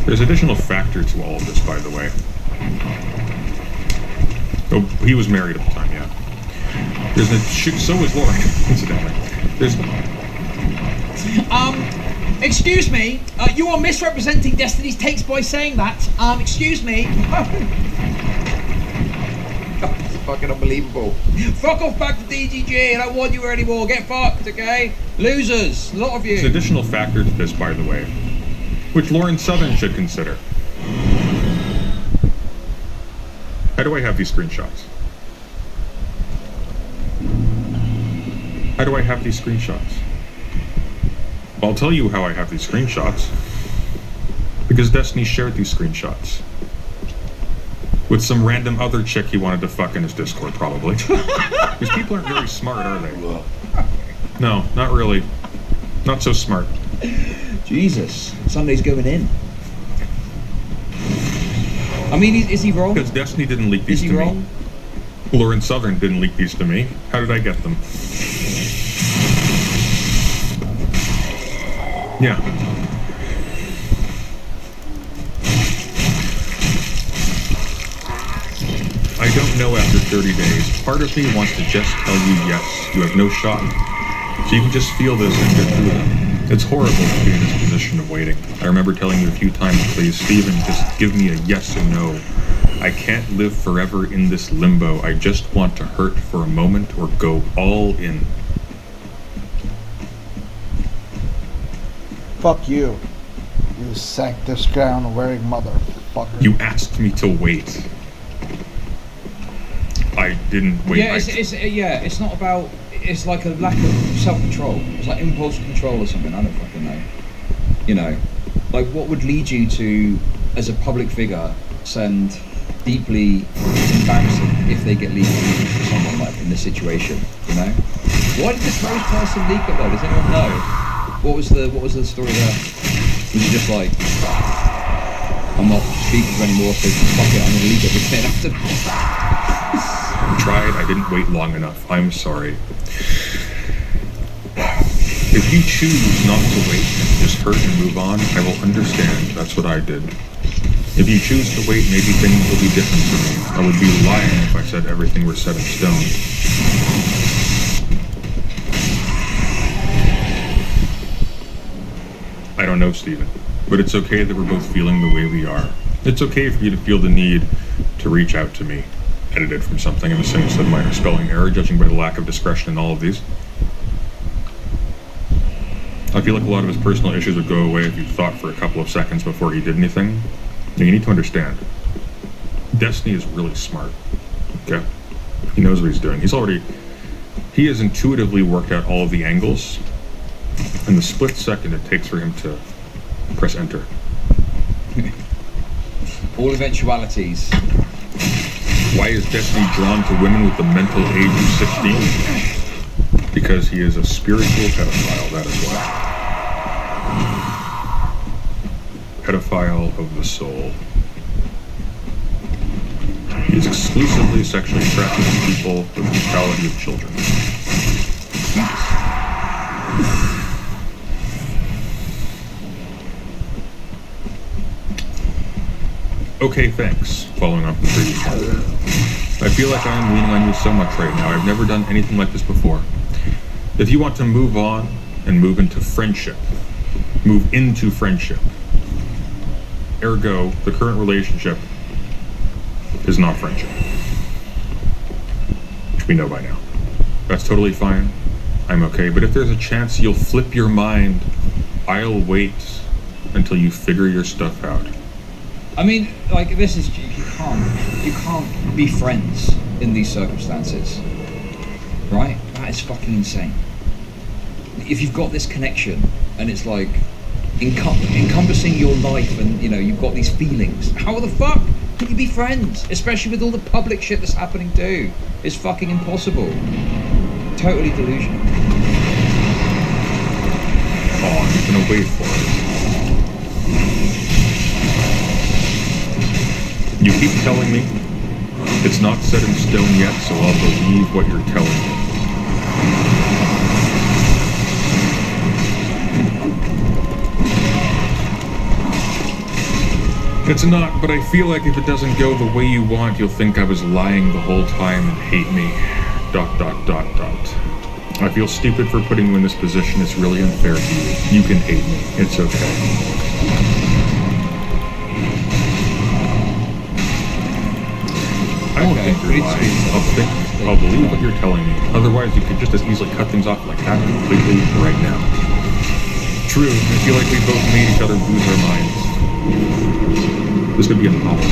There's additional factor to all of this, by the way. Oh, he was married at the time, yeah. There's a so was Lauren, incidentally. Excuse me, you are misrepresenting Destiny's takes by saying that. Excuse me. It's fucking unbelievable. Fuck off back to DGG, I don't want you anymore, get fucked, okay? Losers, a lot of you. There's an additional factor to this, by the way, which Lauren Southern should consider. How do I have these screenshots? How do I have these screenshots? I'll tell you how I have these screenshots. Because Destiny shared these screenshots. With some random other chick he wanted to fuck in his Discord, probably. Because people aren't very smart, are they? No, not really. Not so smart. Jesus, Sunday's going in. I mean, is he wrong? Because Destiny didn't leak these to me. Lauren Southern didn't leak these to me. How did I get them? Yeah. I don't know after 30 days. Part of me wants to just tell you yes, you have no shot. So you can just feel this and get through it. It's horrible to be in this position of waiting. I remember telling you a few times, please, Steven, just give me a yes or no. I can't live forever in this limbo. I just want to hurt for a moment or go all in. Fuck you. You sanctus crown wearing motherfucker. You asked me to wait. I didn't wait. Yeah, it's not about. It's like a lack of self-control. It's like impulse control or something. I don't fucking know. You know, like what would lead you to, as a public figure, send deeply embarrassing if they get leaked to someone like in this situation. You know, why did this Rose person leak it though? Does anyone know? What was the story there? Was it just like, I'm not speaking to anymore, so fuck it, I'm gonna leak everything after? Tried, I didn't wait long enough. I'm sorry. If you choose not to wait and just hurt and move on, I will understand. That's what I did. If you choose to wait, maybe things will be different for me. I would be lying if I said everything were set in stone. I don't know, Steven, but it's okay that we're both feeling the way we are. It's okay for you to feel the need to reach out to me. Edited from something, I'm assuming said minor spelling error, judging by the lack of discretion in all of these. I feel like a lot of his personal issues would go away if you thought for a couple of seconds before he did anything. Now, you need to understand, Destiny is really smart, okay? He knows what he's doing. He has intuitively worked out all of the angles, and the split second it takes for him to press enter. All eventualities. Why is Destiny drawn to women with the mental age of 16? Because he is a spiritual pedophile, that is why. Pedophile of the soul. He is exclusively sexually attracted to people with the brutality of children. Okay, thanks. Following on from the previous one. I feel like I am leaning on you so much right now. I've never done anything like this before. If you want to move on and move into friendship, ergo, the current relationship is not friendship. Which we know by now. That's totally fine. I'm okay. But if there's a chance you'll flip your mind, I'll wait until you figure your stuff out. I mean, like, this is, you can't be friends in these circumstances, right? That is fucking insane. If you've got this connection and it's like encompassing your life, and you know you've got these feelings, how the fuck can you be friends? Especially with all the public shit that's happening too. It's fucking impossible. Totally delusional. Oh, I'm gonna wait for it. You keep telling me it's not set in stone yet, so I'll believe what you're telling me. It's not, but I feel like if it doesn't go the way you want, you'll think I was lying the whole time and hate me. ... I feel stupid for putting you in this position. It's really unfair to you. You can hate me. It's okay. I think you're lying. I'll believe what you're telling me. Otherwise, you could just as easily cut things off like that completely right now. True, I feel like we both made each other lose our minds. This could be a novel.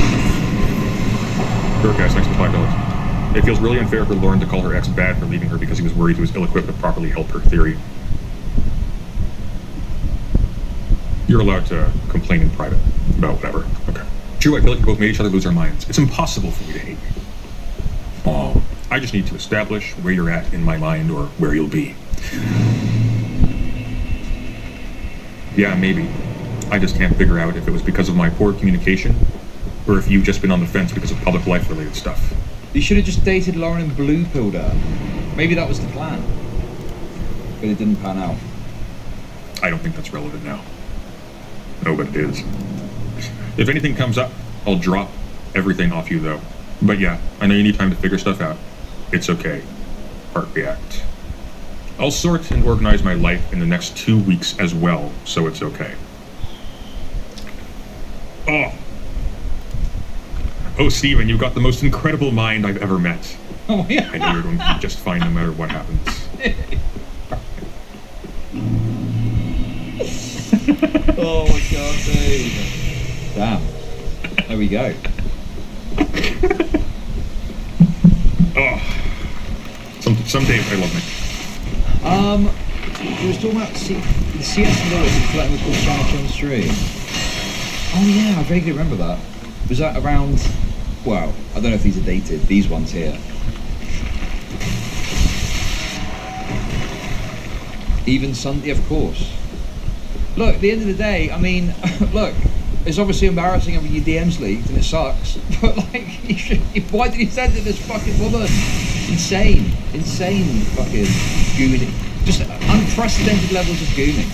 Dirk asks, thanks for $5. It feels really unfair for Lauren to call her ex bad for leaving her because he was worried he was ill-equipped to properly help her theory. You're allowed to complain in private about whatever. Okay. True, I feel like we both made each other lose our minds. It's impossible for me to hate you. Oh, I just need to establish where you're at in my mind or where you'll be. Yeah, maybe. I just can't figure out if it was because of my poor communication or if you've just been on the fence because of public life-related stuff. You should have just dated Lauren and blue-pilled her. Maybe that was the plan. But it didn't pan out. I don't think that's relevant now. No, but it is. If anything comes up, I'll drop everything off you, though. But yeah, I know you need time to figure stuff out. It's okay. Heart react. I'll sort and organize my life in the next 2 weeks as well, so it's okay. Oh, Steven, you've got the most incredible mind I've ever met. Oh, yeah. I know you're going to be just fine no matter what happens. Oh my god, dude. Damn. There we go. Some days I love me. We was talking about the CS Lewis and flirting with Corsair on the stream. Oh yeah, I vaguely remember that. Was that around, well, I don't know if these are dated, these ones here. Even Sunday, of course. Look, at the end of the day, I mean, look, it's obviously embarrassing having your DMs leaked and it sucks, but like, why did he send it to this fucking woman? Insane fucking gooning. Just unprecedented levels of gooning.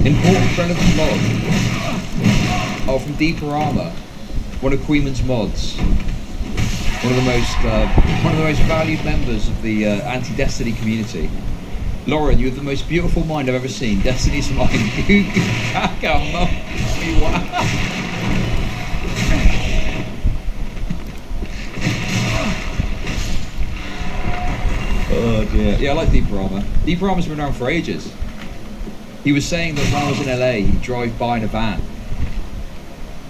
Important relevant log. Oh, from Deeper Armor, one of Queeman's mods. One of the most valued members of the anti-Destiny community. Lauren, you have the most beautiful mind I've ever seen. Destiny's mine. me. Wow. Oh dear. Yeah, I like Deeper Armor. Deeper Armor's been around for ages. He was saying that when I was in LA, he'd drive by in a van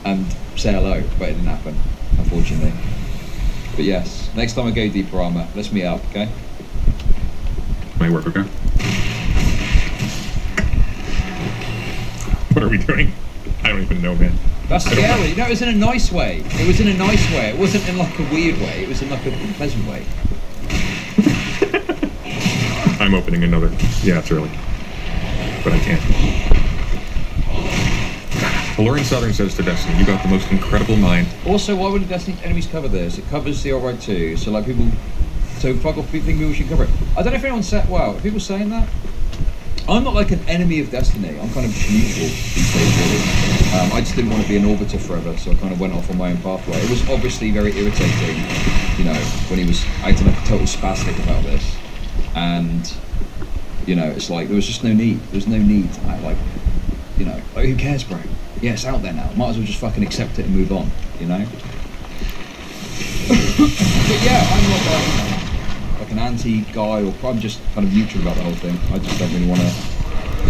and say hello, but it didn't happen, unfortunately. But yes, next time I go Deeper Armor, let's meet up, okay? May work, okay? What are we doing? I don't even know, man. That's scary. No, it was in a nice way. It was in a nice way. It wasn't in like a weird way. It was in like a pleasant way. I'm opening another. Yeah, it's early. But I can't. Lauren Southern says to Destiny, you got the most incredible mind. Also, why wouldn't Destiny's enemies cover this? It covers the Alright too. So like people, so fuck off, think people should cover it. I don't know if anyone said, wow, are people saying that? I'm not like an enemy of Destiny. I'm kind of neutral these days, really. I just didn't want to be an Orbiter forever, so I kind of went off on my own pathway. It was obviously very irritating, you know, when he was acting like a total spastic about this. And, you know, it's like, there was just no need. There was no need to act like, you know, like, who cares, bro? Yeah, it's out there now. Might as well just fucking accept it and move on, you know? But yeah, I'm not like an anti-guy, or I'm just kind of neutral about the whole thing. I just don't really want to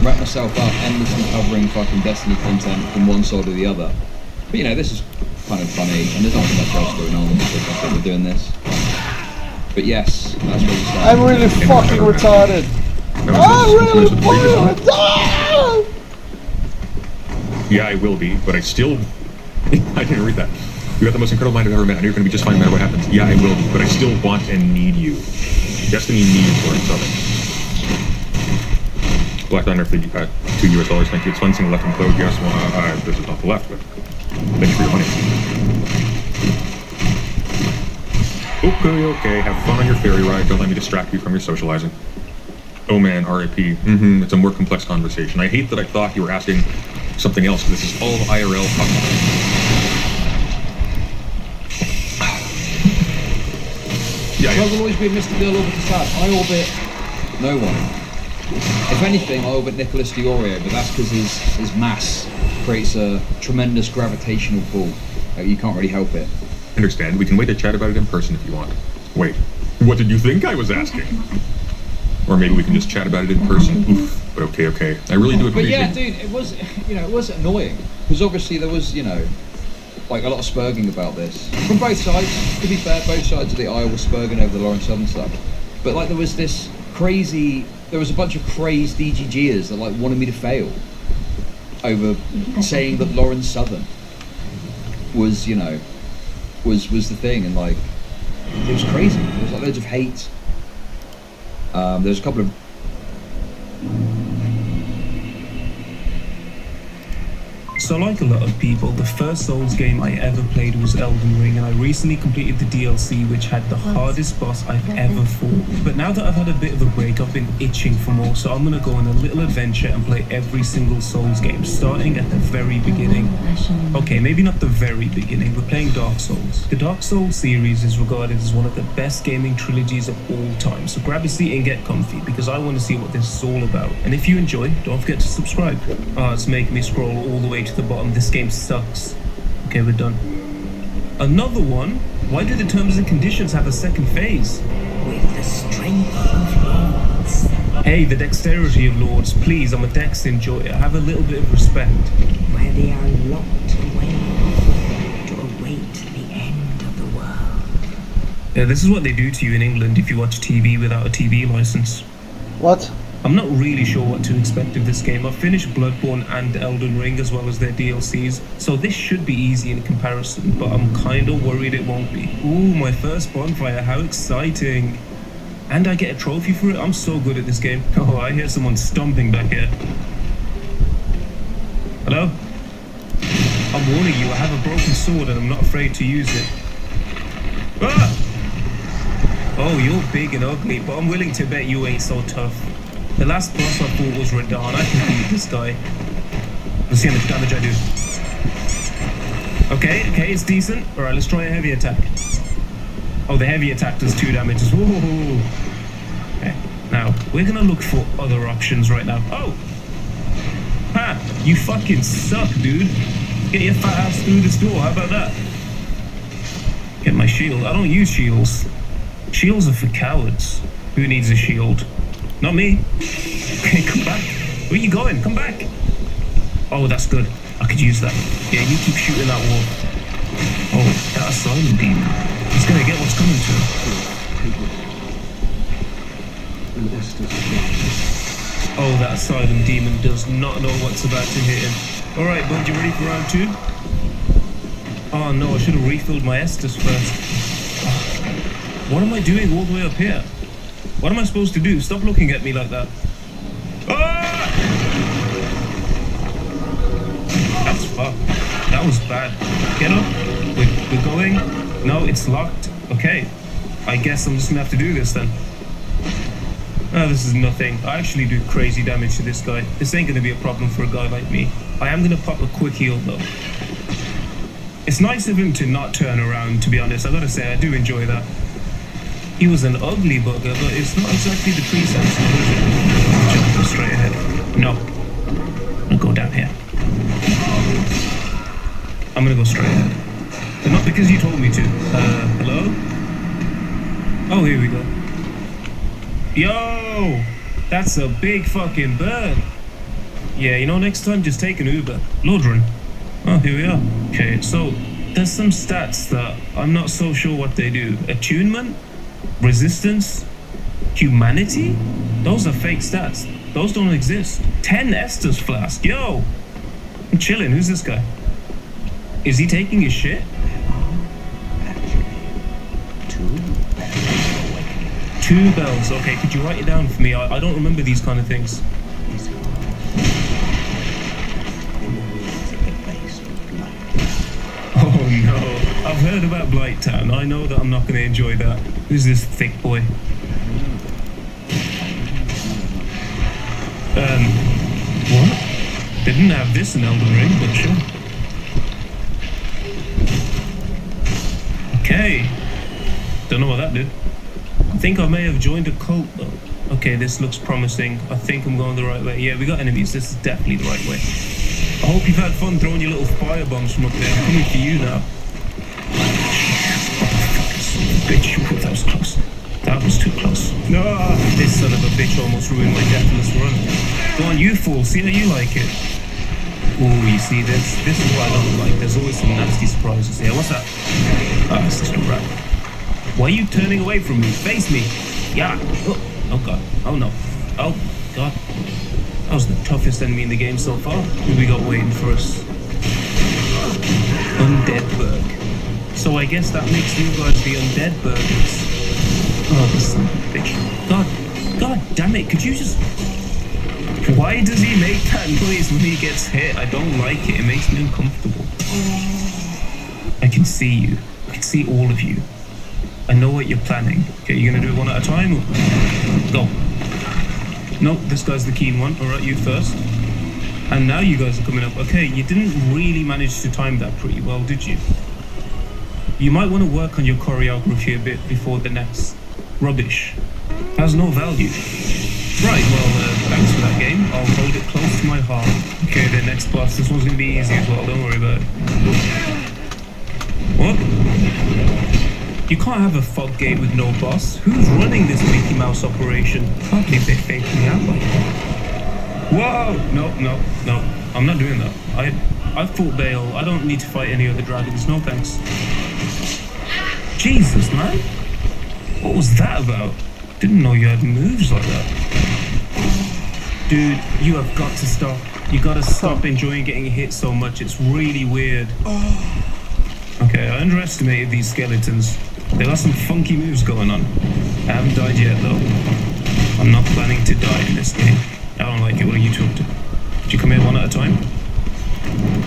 wrap myself up endlessly covering fucking Destiny content from one side or the other. But you know, this is kind of funny, and there's not so much else going on, so I think we're doing this. But yes, that's where we start. I'm really fucking retarded. I'm really fucking retarded! Yeah, I will be, but I still... I didn't read that. You got the most incredible mind I've ever met. I know you're going to be just fine no matter what happens. Yeah, I will be, but I still want and need you. Destiny needs Lauren Southern. Black Thunder for $2 US. Thank you. It's fun seeing the left implode. Yes, well, this is not the left, but thank you for your money. Okay. Have fun on your ferry ride. Don't let me distract you from your socializing. Oh man, RIP. It's a more complex conversation. I hate that I thought you were asking something else. This is all IRL fucking. Yeah, I will always be Mr. Bill Orbit sad. I orbit no one. If anything, I orbit Nicholas Diorio, but that's because his mass creates a tremendous gravitational pull. You can't really help it. Understand. We can wait to chat about it in person if you want. Wait, what did you think I was asking? Or maybe we can just chat about it in person. Oof. But okay. I really do appreciate. But yeah, dude, it was, you know, it was annoying because obviously there was, you know, like a lot of spurging about this from both sides. To be fair, both sides of the aisle were spurging over the Lauren Southern stuff. But like there was a bunch of crazed DGGers that like wanted me to fail over saying that Lauren Southern was, you know, was the thing, and like it was crazy. There was like loads of hate. There's a couple of So like a lot of people, the first Souls game I ever played was Elden Ring, and I recently completed the DLC, which had the hardest boss I've ever fought. But now that I've had a bit of a break, I've been itching for more, so I'm gonna go on a little adventure and play every single Souls game, starting at the very beginning. Okay, maybe not the very beginning, we're playing Dark Souls. The Dark Souls series is regarded as one of the best gaming trilogies of all time, so grab a seat and get comfy, because I want to see what this is all about. And if you enjoy, don't forget to subscribe. It's making me scroll all the way to the bottom. This game sucks. Okay, we're done. Another one? Why do the terms and conditions have a second phase? With the strength of lords. Hey, the dexterity of lords. Please, I'm a dex enjoyer. Have a little bit of respect. Where they are locked away to await the end of the world. Yeah, this is what they do to you in England if you watch TV without a TV license. What? I'm not really sure what to expect of this game. I've finished Bloodborne and Elden Ring as well as their DLCs, so this should be easy in comparison, but I'm kinda worried it won't be. Ooh, my first bonfire, how exciting. And I get a trophy for it? I'm so good at this game. Oh, I hear someone stomping back here. Hello? I'm warning you, I have a broken sword and I'm not afraid to use it. Ah! Oh, you're big and ugly, but I'm willing to bet you ain't so tough. The last boss I fought was Radahn. I can beat this guy. Let's see how much damage I do. Okay, it's decent. Alright, let's try a heavy attack. Oh, the heavy attack does 2 damage. Whoa. Okay, now, we're gonna look for other options right now. Oh! Ha! You fucking suck, dude. Get your fat ass through this door. How about that? Get my shield. I don't use shields. Shields are for cowards. Who needs a shield? Not me. Okay, come back. Where you going? Come back. Oh, that's good. I could use that. Yeah, you keep shooting that wall. Oh, that asylum demon. He's gonna get what's coming to him. Oh, that asylum demon does not know what's about to hit him. Alright, bud, you ready for round 2? Oh no, I should have refilled my Estus first. What am I doing all the way up here? What am I supposed to do? Stop looking at me like that. Ah! That's fucked. That was bad. Get up. We're going. No, it's locked. Okay. I guess I'm just gonna have to do this then. Oh, this is nothing. I actually do crazy damage to this guy. This ain't gonna be a problem for a guy like me. I am gonna pop a quick heal though. It's nice of him to not turn around, to be honest. I gotta say, I do enjoy that. He was an ugly bugger, but it's not exactly the precepts, is it? Just go straight ahead. No. I'm gonna go down here. I'm gonna go straight ahead. But not because you told me to. Hello? Oh, here we go. Yo! That's a big fucking bird. Yeah, you know, next time just take an Uber. Lodrin. Oh, here we are. Okay, so there's some stats that I'm not so sure what they do. Attunement? Resistance? Humanity? Those are fake stats. Those don't exist. 10 Estus flask. Yo! I'm chilling. Who's this guy? Is he taking his shit? Two bells. Okay, could you write it down for me? I don't remember these kind of things. Oh no, I've heard about Blighttown. I know that I'm not going to enjoy that. Who's this thick boy? What? They didn't have this in Elden Ring, but sure. Okay. Don't know what that did. I think I may have joined a cult though. Okay, this looks promising. I think I'm going the right way. Yeah, we got enemies. This is definitely the right way. I hope you've had fun throwing your little fire bombs from up there. I'm coming for you now. Bitch, that was close. That was too close. No, this son of a bitch almost ruined my deathless run. Go on, you fool. See how you like it. Oh, you see this? This is what I don't like. There's always some nasty surprises here. What's that? Ah, it's just a rat. Why are you turning away from me? Face me. Yeah. Oh god. Oh no. Oh god. That was the toughest enemy in the game so far. Who we got waiting for us? Undead Berg. So I guess that makes you guys the Undead Burgers. Oh, this son of a bitch. God damn it. Could you just... Why does he make that noise when he gets hit? I don't like it. It makes me uncomfortable. I can see you. I can see all of you. I know what you're planning. Okay, you're gonna do it one at a time? Go. Nope, this guy's the keen one. Alright, you first. And now you guys are coming up. Okay, you didn't really manage to time that pretty well, did you? You might want to work on your choreography a bit before the next rubbish. Has no value. Right, well, thanks for that game. I'll hold it close to my heart. Okay, the next boss. This one's gonna be easy as well, don't worry about it. What? You can't have a fog game with no boss. Who's running this Mickey Mouse operation? I can't believe they faked me out like that. Whoa! No. I'm not doing that. I fought Bale. I don't need to fight any other dragons. No thanks. Jesus, man. What was that about? Didn't know you had moves like that. Dude, you have got to stop. You gotta stop enjoying getting hit so much. It's really weird. Okay, I underestimated these skeletons. They got some funky moves going on. I haven't died yet though. I'm not planning to die in this game. I don't like it when you talk to. Did you come in one at a time?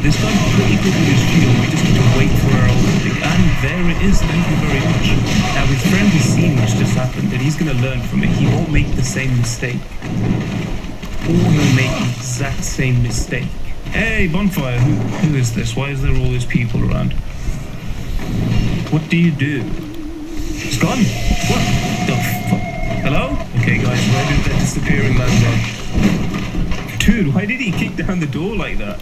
This guy's pretty good with his shield. We just need to wait for our ultimate. And there it is. Thank you very much. Now his friend has seen what's just happened and he's gonna learn from it. He won't make the same mistake. Or he'll make the exact same mistake. Hey, Bonfire, who is this? Why is there all these people around? What do you do? It's gone. What the fuck? Hello? Okay, guys, where did that disappearing man go? Dude, why did he kick down the door like that?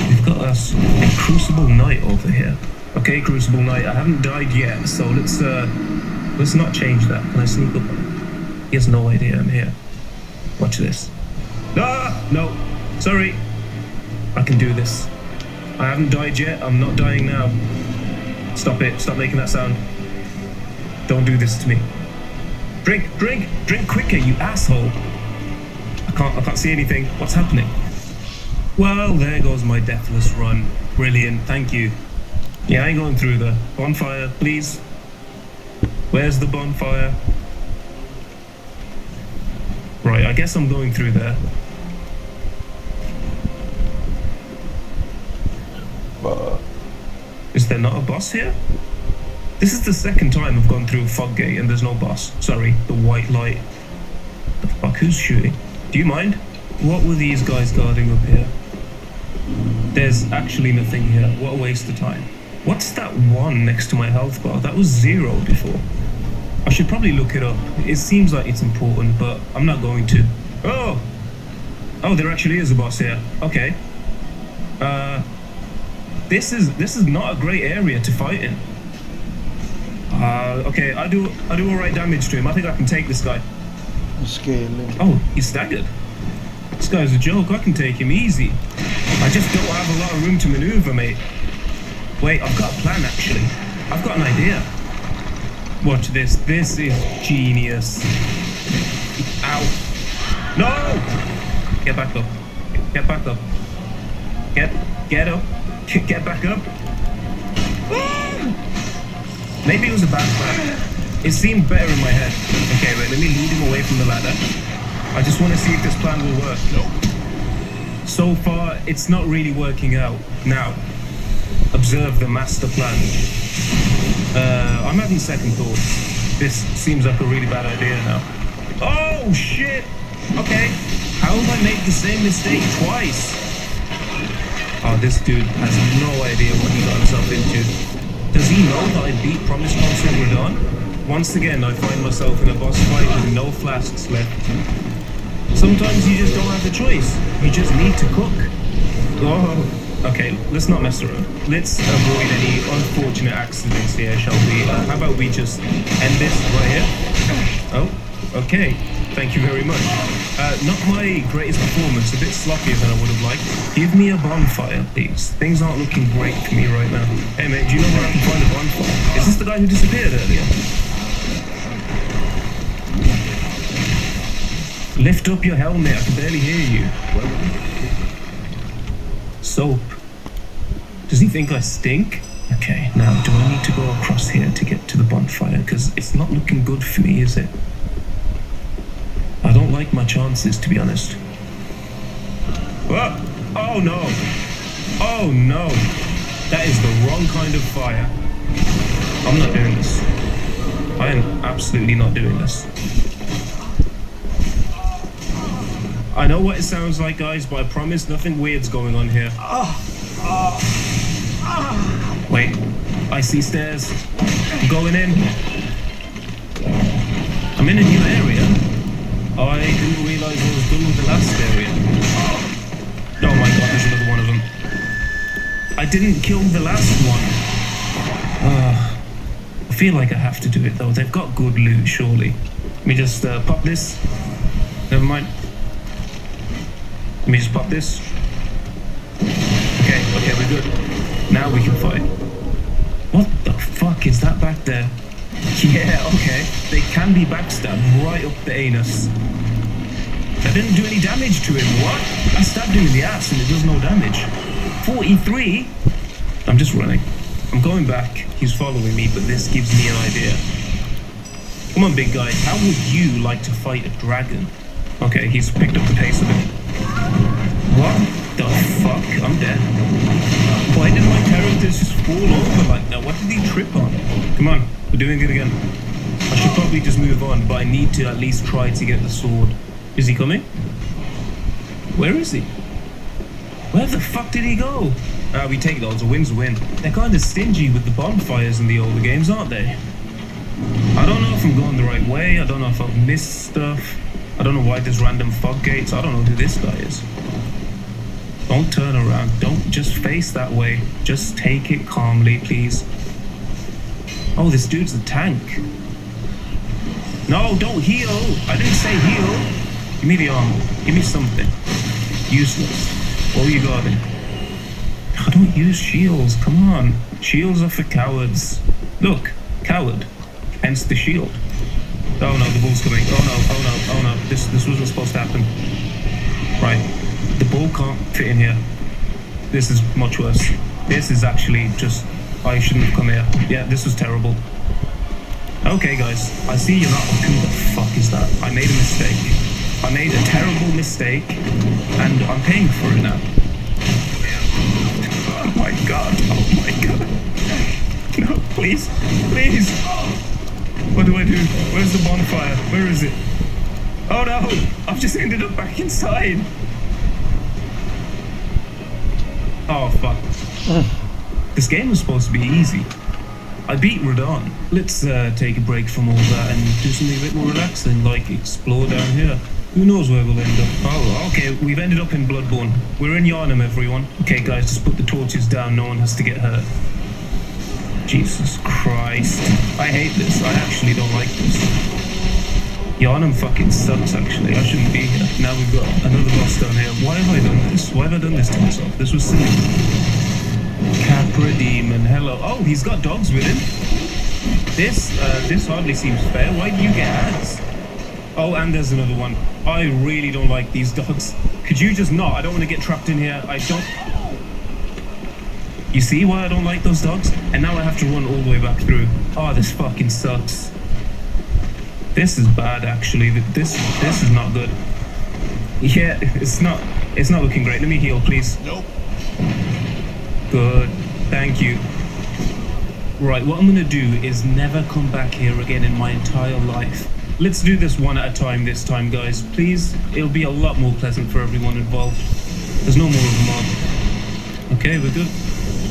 We've got us a Crucible Knight over here. Okay, Crucible Knight, I haven't died yet, so let's not change that. Can I sneak up? He has no idea I'm here. Watch this. Ah, no, sorry. I can do this. I haven't died yet, I'm not dying now. Stop it, stop making that sound. Don't do this to me. Drink quicker, you asshole. I can't see anything. What's happening? Well, there goes my deathless run. Brilliant, thank you. Yeah, I ain't going through the bonfire, please. Where's the bonfire? Right, I guess I'm going through there. Is there not a boss here? This is the second time I've gone through a fog gate and there's no boss. Sorry, the white light. The fuck, who's shooting? Do you mind? What were these guys guarding up here? There's actually nothing here. What a waste of time. What's that one next to my health bar? That was 0 before. I should probably look it up. It seems like it's important, but I'm not going to. Oh! Oh, there actually is a boss here. Okay. This is not a great area to fight in. Okay, I do alright damage to him. I think I can take this guy. Scaling. Oh, he's staggered. This guy's a joke. I can take him easy. I just don't have a lot of room to maneuver, mate. Wait, I've got a plan, actually. I've got an idea. Watch this. This is genius. Ow. No! Get back up. Get back up. Get up. Get back up. Maybe it was a bad plan. It seemed better in my head. Okay, wait, let me lead him away from the ladder. I just want to see if this plan will work. So far, it's not really working out. Now, observe the master plan. I'm having second thoughts. This seems like a really bad idea now. Oh, shit! Okay, how have I made the same mistake twice? Oh, this dude has no idea what he got himself into. Does he know that I beat Promise Concert Radon? Once again, I find myself in a boss fight with no flasks left. Sometimes you just don't have a choice. You just need to cook. Oh, okay, let's not mess around. Let's avoid any unfortunate accidents here, shall we? How about we just end this right here? Oh, okay. Thank you very much. Not my greatest performance, a bit sloppier than I would have liked. Give me a bonfire, please. Things aren't looking great for me right now. Hey, mate, do you know where I can find a bonfire? Is this the guy who disappeared earlier? Lift up your helmet, I can barely hear you. Soap. Does he think I stink? Okay, now do I need to go across here to get to the bonfire? Because it's not looking good for me, is it? I don't like my chances, to be honest. Whoa! Oh no! Oh no! That is the wrong kind of fire. I'm not doing this. I am absolutely not doing this. I know what it sounds like, guys, but I promise nothing weird's going on here. Wait, I see stairs. I'm going in. I'm in a new area. I didn't realize I was done with the last area. Oh my god, there's another one of them. I didn't kill the last one. I feel like I have to do it though. They've got good loot, surely. Let me just pop this. Never mind. Let me just pop this. Okay, we're good. Now we can fight. What the fuck is that back there? Yeah, okay. They can be backstabbed right up the anus. I didn't do any damage to him. What? I stabbed him in the ass and it does no damage. 43? I'm just running. I'm going back. He's following me, but this gives me an idea. Come on, big guy. How would you like to fight a dragon? Okay, he's picked up the pace a bit. What the fuck? I'm dead. Why did my characters just fall over like that? What did he trip on? Come on, we're doing it again. I should probably just move on, but I need to at least try to get the sword. Is he coming? Where is he? Where the fuck did he go? We take those, a win's a win. They're kind of stingy with the bonfires in the older games, aren't they? I don't know if I'm going the right way, I don't know if I've missed stuff. I don't know why there's random fog gates. I don't know who this guy is. Don't turn around. Don't just face that way. Just take it calmly, please. Oh, this dude's a tank. No, don't heal. I didn't say heal. Give me the armor. Give me something. Useless. What you got then? I don't use shields. Come on. Shields are for cowards. Look, coward. Hence the shield. Oh no, the bull's coming. Oh no, oh no, oh no. This wasn't supposed to happen. Right. The bull can't fit in here. This is much worse. This is actually just... I shouldn't have come here. Yeah, this was terrible. Okay, guys. I see you're not... Who the fuck is that? I made a mistake. I made a terrible mistake, and I'm paying for it now. Oh my god. Oh my god. No, please. Please. What do I do? Where's the bonfire? Where is it? Oh no! I've just ended up back inside. Oh fuck. This game was supposed to be easy. I beat Radon. Let's take a break from all that and do something a bit more relaxing, like explore down here. Who knows where we'll end up? Oh, okay, we've ended up in Bloodborne. We're in Yharnam, everyone. Okay, guys, just put the torches down. No one has to get hurt. Jesus Christ. I hate this. I actually don't like this. Yharnam fucking sucks, actually. I shouldn't be here. Now we've got another boss down here. Why have I done this? Why have I done this to myself? This was silly. Capra Demon, hello. Oh, he's got dogs with him. This hardly seems fair. Why do you get ads? Oh, and there's another one. I really don't like these dogs. Could you just not? I don't want to get trapped in here. I don't... You see why I don't like those dogs? And now I have to run all the way back through. Oh, this fucking sucks. This is bad, actually. This is not good. Yeah, it's not looking great. Let me heal, please. Nope. Good. Thank you. Right, what I'm gonna do is never come back here again in my entire life. Let's do this one at a time this time, guys. Please, it'll be a lot more pleasant for everyone involved. There's no more of a mob. Okay, we're good.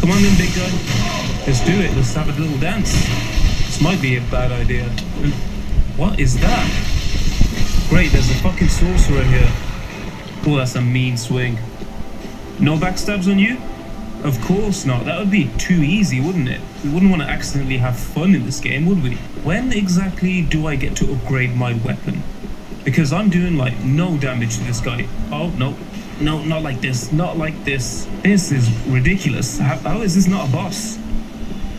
Come on then, big guy. Let's do it. Let's have a little dance. This might be a bad idea. What is that? Great, there's a fucking sorcerer here. Oh, that's a mean swing. No backstabs on you? Of course not. That would be too easy, wouldn't it? We wouldn't want to accidentally have fun in this game, would we? When exactly do I get to upgrade my weapon? Because I'm doing, like, no damage to this guy. Oh, no. No, not like this. Not like this. This is ridiculous. How is this not a boss?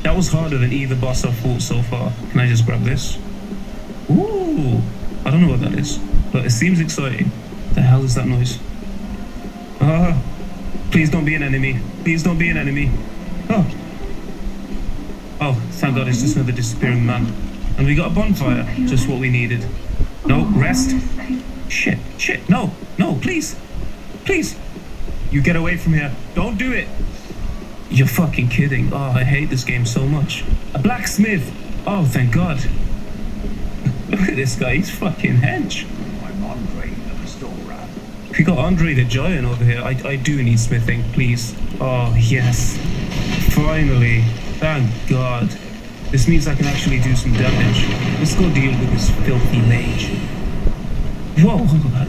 That was harder than either boss I've fought so far. Can I just grab this? Ooh. I don't know what that is, but it seems exciting. The hell is that noise? Ah. Please don't be an enemy. Please don't be an enemy. Oh. Oh, thank God it's just another disappearing man. And we got a bonfire. Just what we needed. No, rest. Shit, shit. No, no, please. Please. You get away from here. Don't do it. You're fucking kidding. Oh, I hate this game so much. A blacksmith. Oh, thank God. Look at this guy. He's fucking hench. I'm Andre, the restorer. We got Andre the Giant over here. I do need smithing, please. Oh, yes. Finally. Thank God. This means I can actually do some damage. Let's go deal with this filthy mage. Whoa,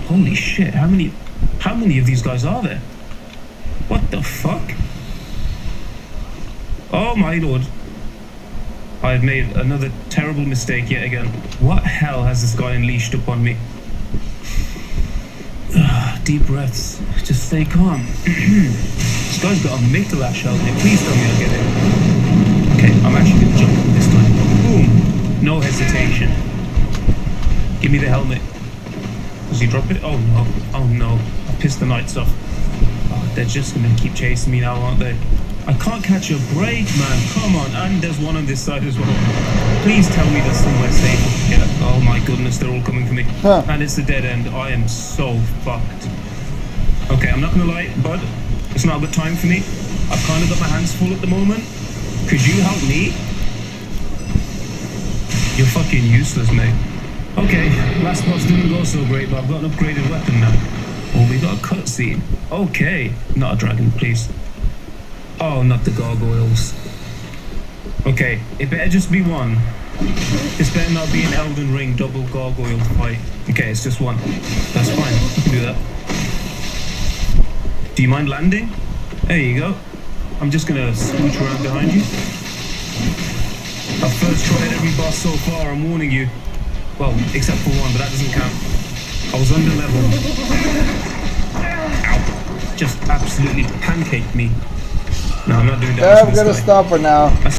holy shit. How many of these guys are there? What the fuck? Oh my lord. I've made another terrible mistake yet again. What hell has this guy unleashed upon me? Deep breaths. Just stay calm. This guy's got a Mictalash helmet. Please tell me I'll get it. Okay, I'm actually gonna jump this time. Boom. No hesitation. Give me the helmet. Does he drop it? Oh no. Oh no. I pissed the knights off. Oh, they're just gonna keep chasing me now, aren't they? I can't catch a break, man. Come on. And there's one on this side as well. Please tell me there's somewhere safe. Yeah. Oh my goodness, they're all coming for me. Huh. And it's a dead end. I am so fucked. Okay, I'm not gonna lie, bud. It's not a good time for me. I've kind of got my hands full at the moment. Could you help me? You're fucking useless, mate. Okay, last boss didn't go so great, but I've got an upgraded weapon now. Oh, we got a cutscene. Okay, not a dragon, please. Oh, not the gargoyles. Okay, it better just be one. This better not be an Elden Ring double gargoyle fight. Okay, it's just one. That's fine. I can do that. Do you mind landing? There you go. I'm just gonna scooch around behind you. I've first tried every boss so far, I'm warning you. Well, except for one, but that doesn't count. I was under level. Ow. Just absolutely pancaked me. No, I'm not doing that. Yeah, I'm gonna stop for now.